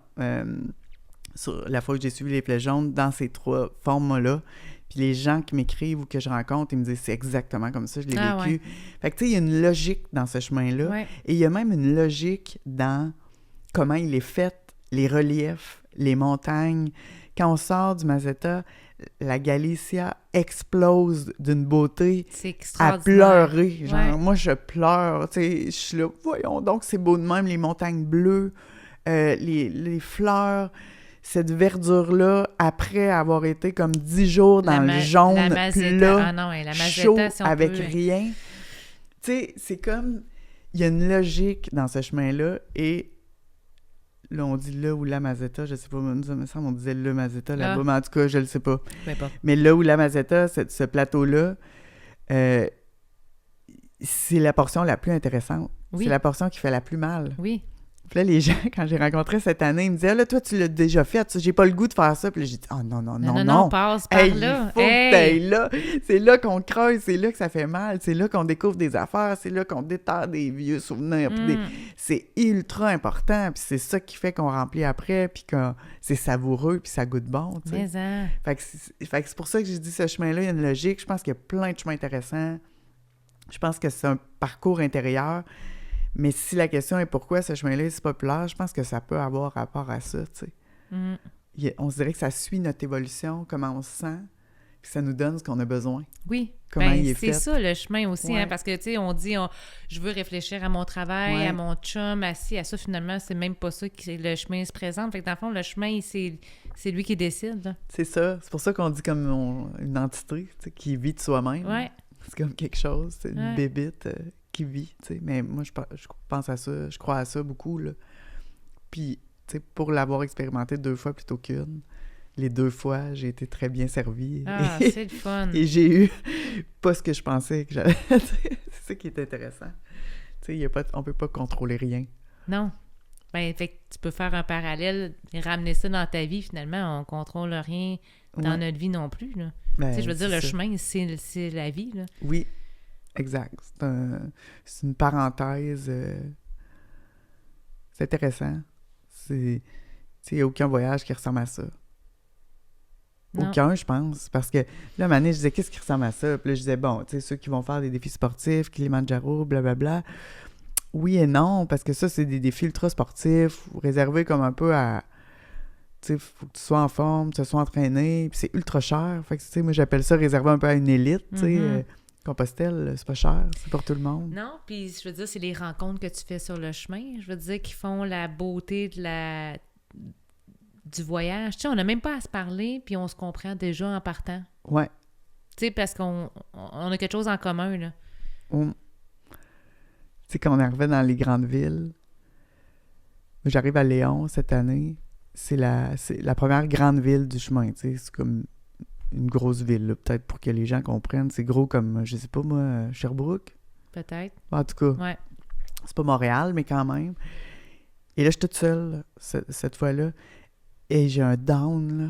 sur la fois que j'ai suivi les plaies jaunes dans ces 3 formes-là. Puis les gens qui m'écrivent ou que je rencontre, ils me disent « C'est exactement comme ça, je l'ai vécu. » Ouais. Fait que tu sais, il y a une logique dans ce chemin-là. Ouais. Et il y a même une logique dans comment il est fait, les reliefs, les montagnes. Quand on sort du Meseta, la Galicia explose d'une beauté à pleurer. Genre, moi, je pleure. Tu sais, je suis là, voyons donc, c'est beau de même, les montagnes bleues, les fleurs... Cette verdure-là, après avoir été comme 10 jours dans le jaune plat, chaud, avec rien. Tu sais, c'est comme... Il y a une logique dans ce chemin-là, et là, on dit là ou la Meseta, je sais pas, nous, il me semble, on disait le Meseta là-bas, mais en tout cas, je le sais pas. Mais là où la Meseta, ce plateau-là, c'est la portion la plus intéressante. Oui. C'est la portion qui fait la plus mal. Oui. Puis là, les gens, quand j'ai rencontré cette année, ils me disaient « Ah là, toi, tu l'as déjà fait, j'ai pas le goût de faire ça. » Puis là, j'ai dit « Oh non, passe par là. Il faut que t'ailles là. C'est là qu'on creuse, c'est là que ça fait mal, c'est là qu'on découvre des affaires, c'est là qu'on déterre des vieux souvenirs. C'est ultra important, puis c'est ça qui fait qu'on remplit après, puis que c'est savoureux, puis ça goûte bon. Mais ça. Fait que c'est pour ça que j'ai dit ce chemin-là, il y a une logique. Je pense qu'il y a plein de chemins intéressants. Je pense que c'est un parcours intérieur. Mais si la question est pourquoi ce chemin-là est si populaire, je pense que ça peut avoir rapport à ça, tu sais. On se dirait que ça suit notre évolution, comment on se sent, puis ça nous donne ce qu'on a besoin. Oui, comment il est c'est fait. ça le chemin aussi, hein, parce que, tu sais, on dit, je veux réfléchir à mon travail, à mon chum, à ça, finalement, c'est même pas ça que le chemin se présente. Fait que dans le fond, le chemin, c'est lui qui décide. Là. C'est ça. C'est pour ça qu'on dit comme une entité, tu sais, qui vit de soi-même. Ouais. C'est comme quelque chose, c'est une bébite... qui vit, tu sais. Mais moi, je pense à ça, je crois à ça beaucoup, là. Puis, tu sais, pour l'avoir expérimenté 2 fois plutôt qu'une, les 2 fois, j'ai été très bien servie. Ah, c'est le fun! Et j'ai eu pas ce que je pensais que j'avais. C'est ça qui est intéressant. Tu sais, on peut pas contrôler rien. Non. Ben, fait que tu peux faire un parallèle et ramener ça dans ta vie, finalement. On contrôle rien dans notre vie non plus, là. Ben, Tu sais, je veux dire, le ça. chemin, c'est la vie, là. Oui, exact. C'est une parenthèse. C'est intéressant. Il n'y a aucun voyage qui ressemble à ça. Non. Aucun, je pense. Parce que là, Mané, je disais, qu'est-ce qui ressemble à ça? Puis là, je disais, bon, tu sais, ceux qui vont faire des défis sportifs, Kilimanjaro, blablabla. Oui et non, parce que ça, c'est des défis ultra sportifs, réservés comme un peu à... Tu sais, faut que tu sois en forme, tu sois entraîné, puis c'est ultra cher. Fait que, tu sais, moi, j'appelle ça réservé un peu à une élite, tu sais. Mm-hmm. Compostelle, c'est pas cher, c'est pour tout le monde. Non, puis je veux dire, c'est les rencontres que tu fais sur le chemin, je veux dire, qui font la beauté du voyage. Tu sais, on n'a même pas à se parler, puis on se comprend déjà en partant. Ouais. Tu sais, parce qu'on a quelque chose en commun, là. Tu sais, quand on arrivait dans les grandes villes, j'arrive à Léon cette année, c'est la première grande ville du chemin, tu sais, c'est comme une grosse ville, là, peut-être pour que les gens comprennent. C'est gros comme, je sais pas moi, Sherbrooke? Peut-être. En tout cas, Ouais. c'est pas Montréal, mais quand même. Et là, je suis toute seule, cette fois-là, et j'ai un down, là.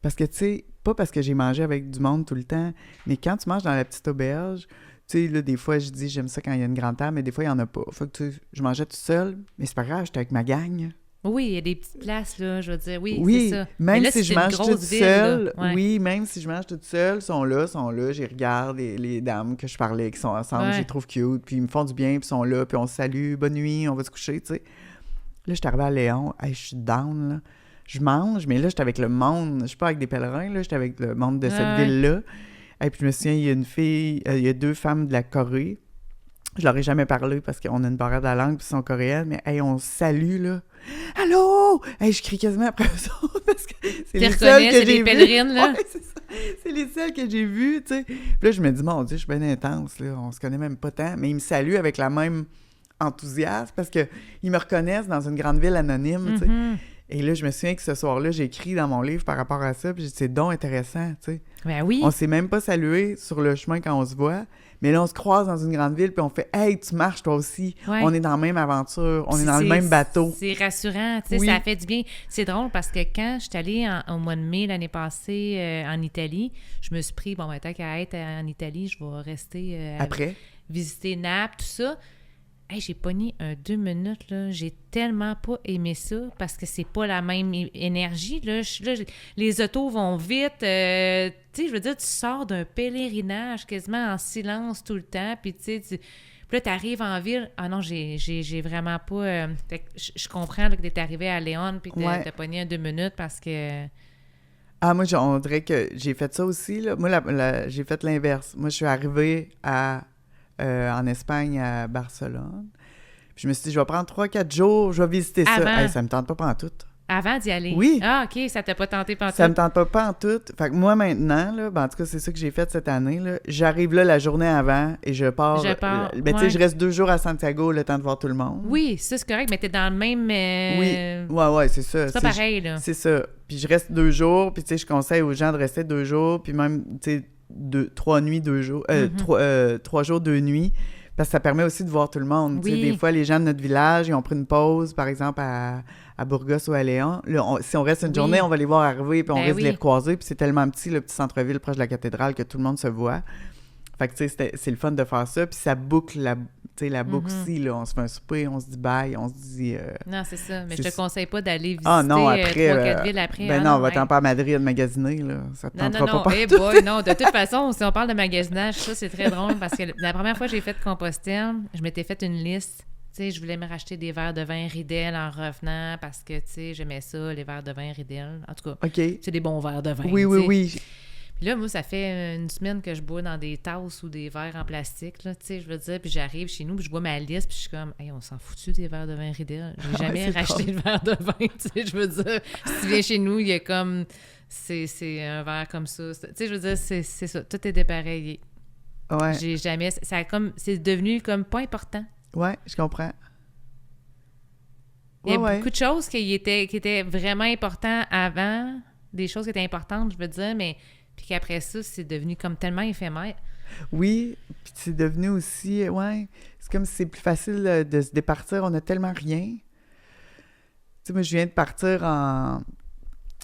Parce que, tu sais, pas parce que j'ai mangé avec du monde tout le temps, mais quand tu manges dans la petite auberge, tu sais, là, des fois, je dis, j'aime ça quand il y a une grande table, mais des fois, il n'y en a pas. Fait que, tu sais, je mangeais toute seule, mais c'est pas grave, j'étais avec ma gang. Oui, il y a des petites places, là, je veux dire. Oui, Oui, c'est ça. même Mais là, si c'est je mange une grosse toute ville, seule, là. Ouais. oui, même si je mange toute seule, sont là, j'y regarde les dames que je parlais qui sont ensemble, Ouais. je les trouve cute, puis ils me font du bien, puis ils sont là, puis on se salue, bonne nuit, on va se coucher, tu sais. Là, je suis arrivée à Léon, hey, je suis down, là. Je mange, mais là, j'étais avec le monde, je suis pas avec des pèlerins, là, j'étais avec le monde de cette Ouais. ville-là. Et puis je me souviens, il y a une fille, il y a 2 femmes de la Corée. Je leur ai jamais parlé parce qu'on a une barrière de la langue puis ils sont coréennes, mais hey, on se salue, là. Allô! Hey, je crie quasiment après eux autres parce que c'est les seules que c'est j'ai les vues. pèlerines, là. Ouais, c'est ça. C'est les seules que j'ai vues, tu sais. Puis là, je me dis, mon Dieu, je suis bien intense, là. On se connaît même pas tant, mais ils me saluent avec la même enthousiasme parce qu'ils me reconnaissent dans une grande ville anonyme, tu sais. Mhm. Et là, je me souviens que ce soir-là, j'ai écrit dans mon livre par rapport à ça, puis j'ai dit, c'est donc intéressant, tu sais. Ben oui. On s'est même pas salué sur le chemin quand on se voit, mais là, on se croise dans une grande ville, puis on fait « Hey, tu marches toi aussi! Ouais. On est dans la même aventure, on est dans le même bateau. » C'est rassurant, tu sais, Oui. ça fait du bien. C'est drôle parce que quand je suis allée au mois de mai l'année passée en Italie, je me suis pris, bon, ben, tant qu'à être en Italie, je vais rester Après, visiter Naples, tout ça. Hey, j'ai pogné 2 minutes, là. J'ai tellement pas aimé ça parce que c'est pas la même énergie, là. Les autos vont vite. Tu sais, je veux dire, tu sors d'un pèlerinage quasiment en silence tout le temps, puis tu sais, puis là, t'arrives en ville. Ah non, j'ai vraiment pas... fait que je comprends là, que t'es arrivé à Léon puis que Ouais. t'as pogné 2 minutes parce que... moi, on dirait que j'ai fait ça aussi, là. Moi, j'ai fait l'inverse. Moi, je suis arrivée en Espagne, à Barcelone. Puis je me suis dit, je vais prendre 3-4 jours, je vais visiter ça. Avant. Hey, ça me tente pas pantoute. Avant d'y aller. Oui. Ah, OK, ça t'a pas tenté pantoute. Ça me tente pas pantoute. Fait que moi, maintenant, là, ben, en tout cas, c'est ça que j'ai fait cette année, là. J'arrive là la journée avant et je pars. Ben, tu sais, ouais. je reste 2 jours à Santiago, le temps de voir tout le monde. Oui, ça, c'est correct, mais t'es dans le même... Oui, ouais, c'est ça. C'est pas pareil, là. C'est ça. Puis je reste 2 jours, puis tu sais, je conseille aux gens de rester 2 jours, puis même, tu sais, 3 nuits, 2 jours, 3 jours, 2 nuits, parce que ça permet aussi de voir tout le monde. Tu sais, Oui. des fois, les gens de notre village, ils ont pris une pause, par exemple, à Burgos ou à Léon. Là, si on reste une journée, on va les voir arriver, puis on risque de les recroiser, puis c'est tellement petit, le petit centre-ville proche de la cathédrale, que tout le monde se voit. Fait que, tu sais, c'est le fun de faire ça, puis ça boucle la boucle aussi, là. On se fait un souper, on se dit bye, on se dit... Non, c'est ça. Mais c'est je te conseille pas d'aller visiter Ah non, après... 3-4 villes après. Ben non, on va t'en pas à Madrid magasiner, là. Ça te tentera non, pas. Eh boy, non. De toute façon, si on parle de magasinage, ça, c'est très drôle parce que la première fois que j'ai fait Compostelle, je m'étais fait une liste. Tu sais, je voulais me racheter des verres de vin Riedel en revenant parce que, tu sais, j'aimais ça, les verres de vin Riedel. En tout cas, OK. c'est des bons verres de vin. Oui, oui, oui. Puis là, moi, ça fait une semaine que je bois dans des tasses ou des verres en plastique, là, tu sais, je veux dire. Puis j'arrive chez nous, puis je vois ma liste, puis je suis comme, hey, on s'en fout-tu des verres de vin Riedel? J'ai jamais racheté de verre de vin, tu sais, je veux dire. Si tu viens chez nous, il y a comme, c'est un verre comme ça. Tu sais, je veux dire, c'est ça. Tout est dépareillé. Ouais. J'ai jamais, ça a comme, c'est devenu comme pas important. Ouais, je comprends. Il y a beaucoup de choses qui étaient vraiment importantes avant, des choses qui étaient importantes, je veux dire, mais puis qu'après ça, c'est devenu comme tellement éphémère. Oui, puis c'est devenu aussi, ouais, c'est comme si c'est plus facile de se départir, on a tellement rien. sais, moi, je viens de partir en...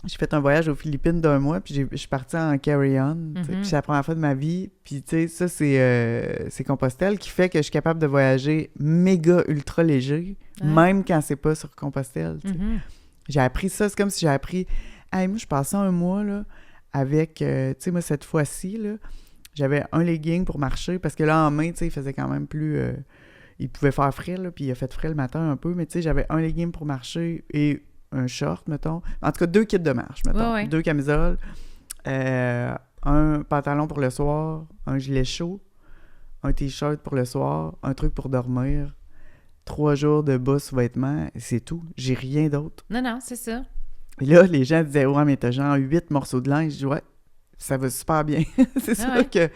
J'ai fait un voyage aux Philippines d'1 mois, puis je suis partie en carry-on, tu sais, puis c'est la première fois de ma vie. Puis, tu sais, ça, c'est Compostelle qui fait que je suis capable de voyager méga ultra léger, même quand c'est pas sur Compostelle, tu sais. J'ai appris ça, c'est comme si j'ai appris... Hey, moi, je passais 1 mois, là, avec... tu sais, moi, cette fois-ci, là, j'avais un legging pour marcher, parce que là, en main, tu sais, il faisait quand même plus... il pouvait faire frais, là, puis il a fait frais le matin un peu, mais tu sais, j'avais un legging pour marcher et un short, mettons. En tout cas, 2 kits de marche, mettons. Ouais. 2 camisoles, un pantalon pour le soir, un gilet chaud, un t-shirt pour le soir, un truc pour dormir, 3 jours de bas sous-vêtements, et c'est tout. J'ai rien d'autre. Non, c'est ça. Et là, les gens disaient « Ouais, mais t'as genre 8 morceaux de linge. » Je dis « Ouais, ça va super bien. » C'est sûr que,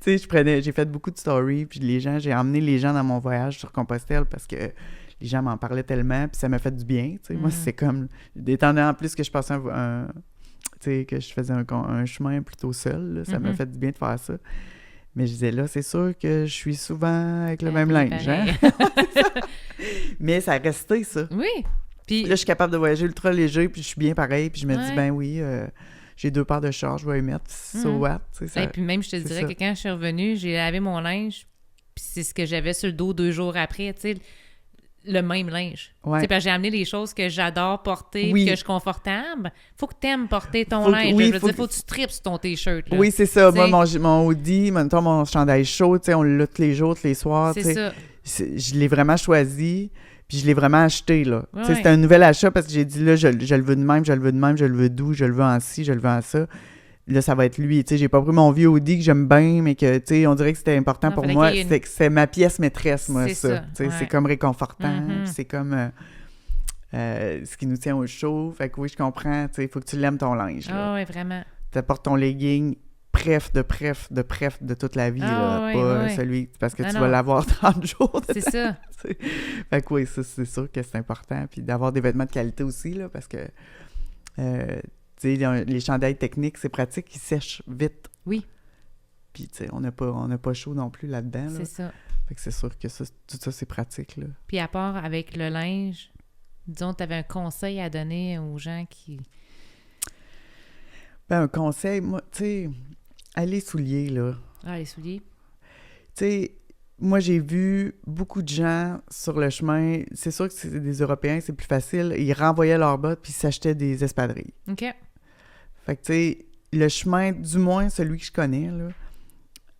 tu sais, j'ai fait beaucoup de stories, puis j'ai emmené les gens dans mon voyage sur Compostelle parce que les gens m'en parlaient tellement, puis ça m'a fait du bien, tu sais. Moi, c'est comme, étant donné en plus que je passais tu sais, que je faisais un chemin plutôt seul, là, ça m'a fait du bien de faire ça. Mais je disais, là, c'est sûr que je suis souvent avec le même linge, hein? Mais ça a resté, ça. Oui. Puis là, je suis capable de voyager ultra léger, puis je suis bien pareil, puis je me dis, ben oui, j'ai 2 paires de shorts, je vais les mettre, so what, tu sais. Et puis même, je te dirais que quand je suis revenue, j'ai lavé mon linge, puis c'est ce que j'avais sur le dos 2 jours après, tu sais, le même linge. Tu sais, parce que j'ai amené les choses que j'adore porter, que je suis confortable. Faut que t'aimes porter ton linge. Je veux dire, faut que tu tripes sur ton T-shirt. Là. Oui, c'est ça. T'sais, moi, mon hoodie, mettons, mon chandail chaud, tu sais, on l'a tous les jours, tous les soirs. C'est ça. Je l'ai vraiment choisi, puis je l'ai vraiment acheté, là. Tu sais, c'était un nouvel achat parce que j'ai dit, là, je le veux de même, je le veux de même, je le veux doux, je le veux en ci, je le veux en ça. Là, ça va être lui. Tu sais, j'ai pas pris mon vieux hoodie que j'aime bien, mais que, tu sais, on dirait que c'était important pour moi. C'est ma pièce maîtresse, moi, ça. Tu sais, c'est comme réconfortant, c'est comme ce qui nous tient au chaud. Fait que oui, je comprends, tu sais, il faut que tu l'aimes ton linge, là. Ah oui, vraiment. T'apportes ton legging pref de toute la vie, là, pas celui... Parce que tu vas l'avoir 30 jours. C'est ça. Fait que oui, ça, c'est sûr que c'est important. Puis d'avoir des vêtements de qualité aussi, là, parce que... tu sais, les chandails techniques, c'est pratique, ils sèchent vite. Oui. Puis, tu sais, on n'a pas chaud non plus là-dedans. Là. C'est ça. Fait que c'est sûr que tout ça, c'est pratique, là. Puis à part avec le linge, disons, tu avais un conseil à donner aux gens qui... Ben, un conseil, moi, tu sais, les souliers, là. Ah, les souliers. Tu sais, moi, j'ai vu beaucoup de gens sur le chemin. C'est sûr que c'est des Européens, c'est plus facile. Ils renvoyaient leurs bottes puis ils s'achetaient des espadrilles. OK. Fait que, tu sais, le chemin, du moins celui que je connais, là,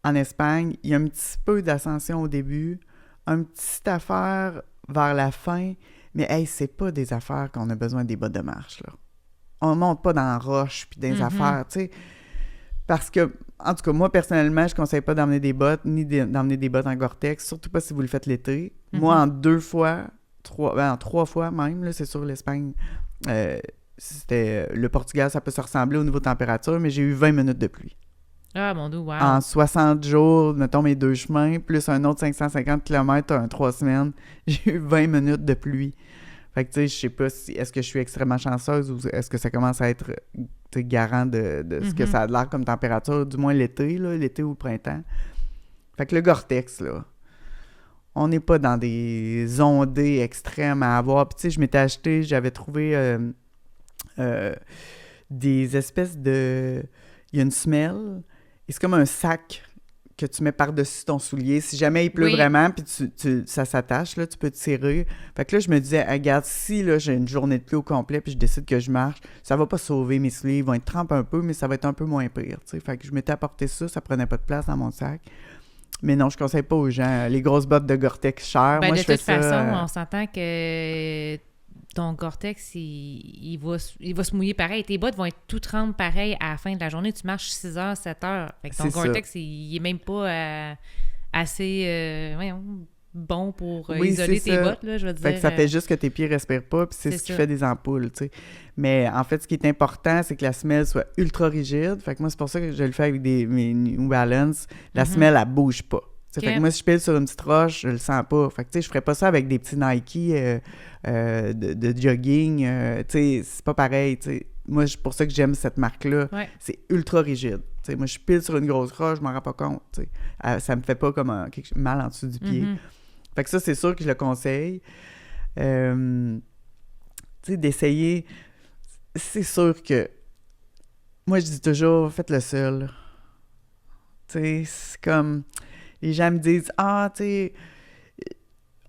en Espagne, il y a un petit peu d'ascension au début, une petite affaire vers la fin, mais hey, c'est pas des affaires qu'on a besoin des bottes de marche, là. On monte pas dans la roche puis des affaires, tu sais. Parce que, en tout cas, moi, personnellement, je conseille pas d'emmener des bottes, ni d'emmener des bottes en Gore-Tex, surtout pas si vous le faites l'été. Moi, en 3 fois même, là, c'est sûr, l'Espagne, c'était... le Portugal, ça peut se ressembler au niveau de température, mais j'ai eu 20 minutes de pluie. Ah, mon Dieu, wow! En 60 jours, mettons mes 2 chemins, plus un autre 550 km en 3 semaines, j'ai eu 20 minutes de pluie. Fait que, tu sais, je sais pas si... Est-ce que je suis extrêmement chanceuse ou est-ce que ça commence à être garant de ce que ça a l'air comme température, du moins l'été ou le printemps. Fait que le Gore-Tex, là, on n'est pas dans des ondées extrêmes à avoir. Puis, tu sais, je m'étais acheté, j'avais trouvé des espèces de... Il y a une semelle, et c'est comme un sac que tu mets par-dessus ton soulier. Si jamais il pleut vraiment, puis ça s'attache, là, tu peux tirer. Fait que là, je me disais, regarde, si là, j'ai une journée de pluie au complet, puis je décide que je marche, ça va pas sauver mes souliers, ils vont être trempés un peu, mais ça va être un peu moins pire, tu sais. Fait que je m'étais apporté ça prenait pas de place dans mon sac. Mais non, je conseille pas aux gens les grosses bottes de Gore-Tex chères. Ben, moi, de je fais toute façon, ça, on s'entend que ton Gore-Tex, il va se mouiller pareil. Tes bottes vont être tout trempes pareil à la fin de la journée. Tu marches 6 heures, 7 heures. Fait que ton Gore-Tex, il est même pas assez bon pour isoler tes bottes, là, je veux dire. Fait que ça fait juste que tes pieds respirent pas, puis c'est ce qui fait des ampoules, tu sais. Mais en fait, ce qui est important, c'est que la semelle soit ultra rigide. Fait que moi, c'est pour ça que je le fais avec mes New Balance. La semelle, elle bouge pas. Okay. Fait que moi, si je pile sur une petite roche, je le sens pas. Fait que, tu sais, je ferais pas ça avec des petits Nike de jogging. Tu sais, c'est pas pareil, tu sais. Moi, c'est pour ça que j'aime cette marque-là. Ouais. C'est ultra rigide. Tu sais, moi, je pile sur une grosse roche, je m'en rends pas compte, tu sais. Ça me fait pas comme mal en dessous du pied. Fait que ça, c'est sûr que je le conseille. tu sais, d'essayer. C'est sûr que... Moi, je dis toujours, faites-le seul. Tu sais, c'est comme... Les gens me disent, ah, tu sais...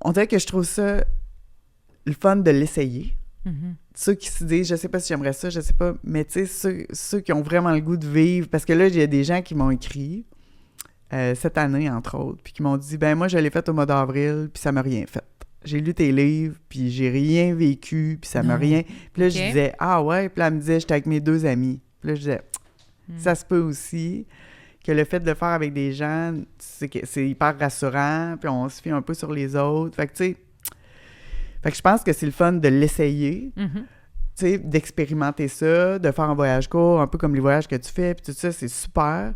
On dirait que je trouve ça le fun de l'essayer. Mhm. Ceux qui se disent, je sais pas si j'aimerais ça, je sais pas, mais tu sais, ceux qui ont vraiment le goût de vivre, parce que là, il y a des gens qui m'ont écrit, cette année, entre autres, puis qui m'ont dit, ben moi, je l'ai fait au mois d'avril, puis ça m'a rien fait. J'ai lu tes livres, puis j'ai rien vécu, puis ça m'a rien... Puis là, je disais, ah ouais, puis là, elle me disait, j'étais avec mes 2 amis. Puis là, je disais, ça se peut aussi que le fait de le faire avec des gens, c'est hyper rassurant, puis on se fie un peu sur les autres. Fait que, tu sais, je pense que c'est le fun de l'essayer, tu sais, d'expérimenter ça, de faire un voyage court, un peu comme les voyages que tu fais, puis tout ça, c'est super.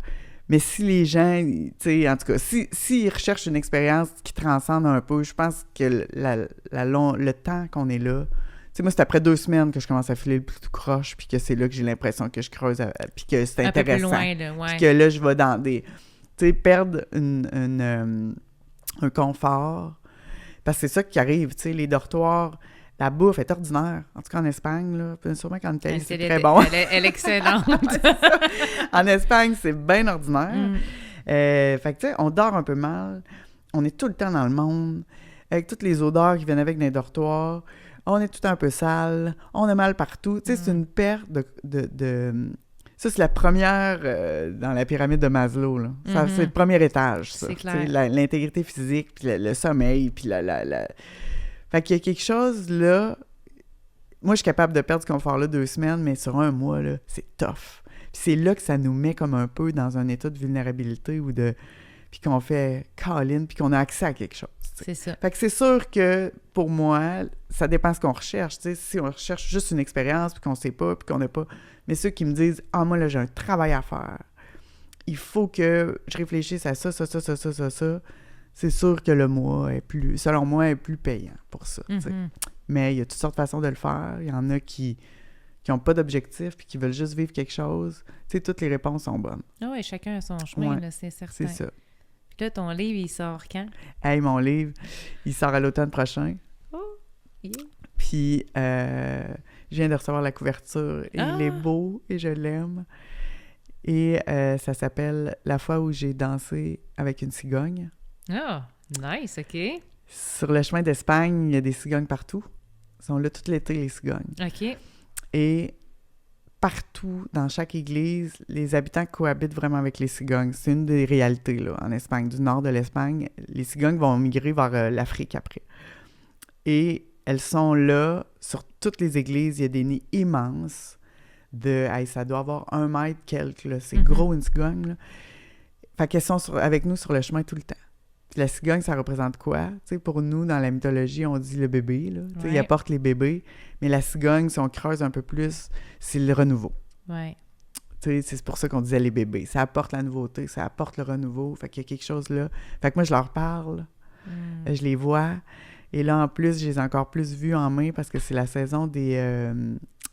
Mais si les gens, tu sais, en tout cas, s'ils recherchent une expérience qui transcende un peu, je pense que le temps qu'on est là, tu sais, moi, c'est après 2 semaines que je commence à filer le plus tout croche, puis que c'est là que j'ai l'impression que je creuse, puis que c'est un intéressant. peu plus loin, là, ouais. Puis que là, je vais dans des... Tu sais, perdre un confort. Parce que c'est ça qui arrive, tu sais, les dortoirs, la bouffe est ordinaire. En tout cas, en Espagne, là, sûrement qu'en Italie, c'est très bon. Elle est excellente. En Espagne, c'est bien ordinaire. Fait que, tu sais, on dort un peu mal. On est tout le temps dans le monde, avec toutes les odeurs qui viennent avec les dortoirs. On est tout le temps un peu sale. On a mal partout. Tu sais, c'est une perte de... Ça, c'est la première dans la pyramide de Maslow, là. Ça, c'est le premier étage, ça. C'est clair. L'intégrité physique, puis le sommeil, puis Fait qu'il y a quelque chose, là... Moi, je suis capable de perdre ce confort-là 2 semaines, mais sur 1 mois, là, c'est tough. Puis c'est là que ça nous met comme un peu dans un état de vulnérabilité ou de... Puis qu'on fait call-in, puis qu'on a accès à quelque chose. C'est ça. Fait que c'est sûr que, pour moi, ça dépend de ce qu'on recherche. T'sais, si on recherche juste une expérience, puis qu'on sait pas, puis qu'on n'a pas... Mais ceux qui me disent « Ah, moi, là, j'ai un travail à faire. Il faut que je réfléchisse à ça. » C'est sûr que le mois est plus... Selon moi, est plus payant pour ça. Mais il y a toutes sortes de façons de le faire. Il y en a qui n'ont pas d'objectif, puis qui veulent juste vivre quelque chose. Tu sais, toutes les réponses sont bonnes. Ah oui, chacun a son chemin, Ouais, là, c'est certain. C'est ça. Puis là, ton livre, il sort quand? Hey, mon livre, il sort à l'automne prochain. Oh, yeah. Puis, je viens de recevoir la couverture. Et il est beau et je l'aime. Et ça s'appelle « La fois où j'ai dansé avec une cigogne ». Ah, nice, OK. Sur le chemin d'Espagne, il y a des cigognes partout. Ils sont là tout l'été, les cigognes. OK. Et partout, dans chaque église, les habitants cohabitent vraiment avec les cigognes. C'est une des réalités, là, en Espagne, du nord de l'Espagne. Les cigognes vont migrer vers l'Afrique après. Et elles sont là, sur toutes les églises, il y a des nids immenses de... Hey, ça doit avoir 1 mètre quelque, là. C'est gros, une cigogne, là. Fait qu'elles sont avec nous sur le chemin tout le temps. Puis la cigogne, ça représente quoi? Tu sais, pour nous, dans la mythologie, on dit le bébé, là. Tu sais, il apporte les bébés. Mais la cigogne, si on creuse un peu plus, c'est le renouveau. Ouais. Tu sais, c'est pour ça qu'on disait les bébés. Ça apporte la nouveauté, ça apporte le renouveau. Fait qu'il y a quelque chose là. Fait que moi, je leur parle. Je les vois. Et là, en plus, je les ai encore plus vues en main parce que c'est la saison des...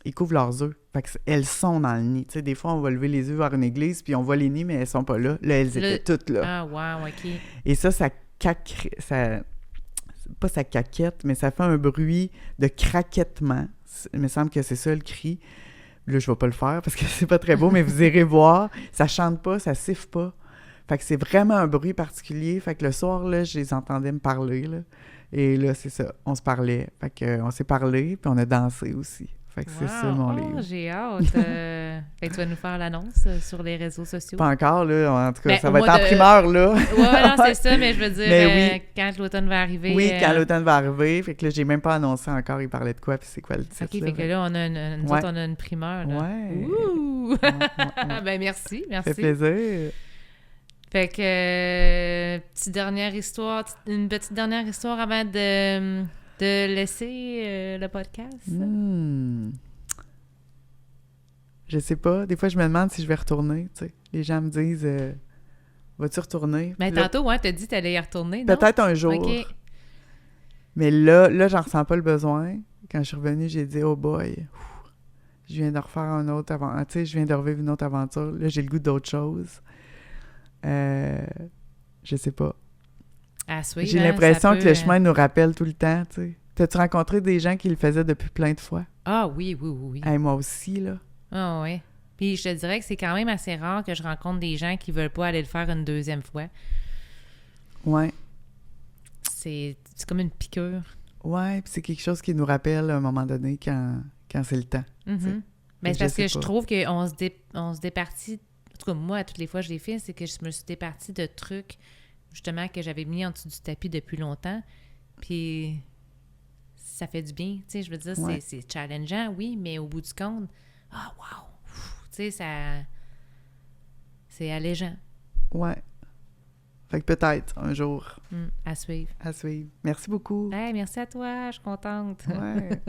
ils couvrent leurs œufs. Fait qu'elles sont dans le nid. Tu sais, des fois, on va lever les œufs vers une église, puis on voit les nids, mais elles sont pas là. Là, elles étaient toutes là. Ah, wow, OK. Et ça pas ça caquette, mais ça fait un bruit de craquettement. Il me semble que c'est ça le cri. Là, je vais pas le faire parce que c'est pas très beau, mais vous irez voir. Ça chante pas, ça siffle pas. Fait que c'est vraiment un bruit particulier. Fait que le soir, là, je les entendais me parler, là. Et là, c'est ça, on se parlait. Fait qu'on s'est parlé, puis on a dansé aussi. Fait que c'est ça, mon livre. J'ai hâte. Fait que tu vas nous faire l'annonce sur les réseaux sociaux. Pas encore, là. En tout cas, ben, ça va être en primeur, là. Ouais, non, c'est ça, mais je veux dire, oui. quand l'automne va arriver... Oui, quand l'automne va arriver. Fait que là, j'ai même pas annoncé encore, il parlait de quoi, puis c'est quoi le titre. OK, fait que là, nous autres, on a une primeur, là. Ouais. Ouh! Ouais. Ben, merci. Ça fait plaisir. Fait que, une petite dernière histoire avant de laisser le podcast. Je sais pas. Des fois, je me demande si je vais retourner. Tu sais. Les gens me disent vas-tu retourner? Mais tantôt, ouais, t'as dit que t'allais y retourner, non? Peut-être un jour. Okay. Mais là, j'en ressens pas le besoin. Quand je suis revenue, j'ai dit oh boy, je viens de refaire un autre aventure. Tu sais, je viens de revivre une autre aventure. Là, j'ai le goût d'autre chose. Je sais pas. À suivre, j'ai l'impression que le chemin nous rappelle tout le temps, tu sais. T'as-tu rencontré des gens qui le faisaient depuis plein de fois? Ah oui, oui, oui, oui. Hey, moi aussi, là. Ah oui. Puis je te dirais que c'est quand même assez rare que je rencontre des gens qui veulent pas aller le faire une deuxième fois. Ouais. C'est comme une piqûre. Ouais, puis c'est quelque chose qui nous rappelle à un moment donné quand c'est le temps. Mm-hmm. Mais c'est parce que je sais pas. trouve qu'on se départit. En tout cas, moi, à toutes les fois que je l'ai fait, c'est que je me suis départie de trucs, justement, que j'avais mis en dessous du tapis depuis longtemps. Puis ça fait du bien. Tu sais, je veux dire, Ouais. c'est challengeant, oui, mais au bout du compte, ah, wow! Tu sais, c'est allégeant. Ouais. Fait que peut-être, un jour, À suivre. à suivre. Merci beaucoup. Hey, merci à toi, je suis contente. Ouais.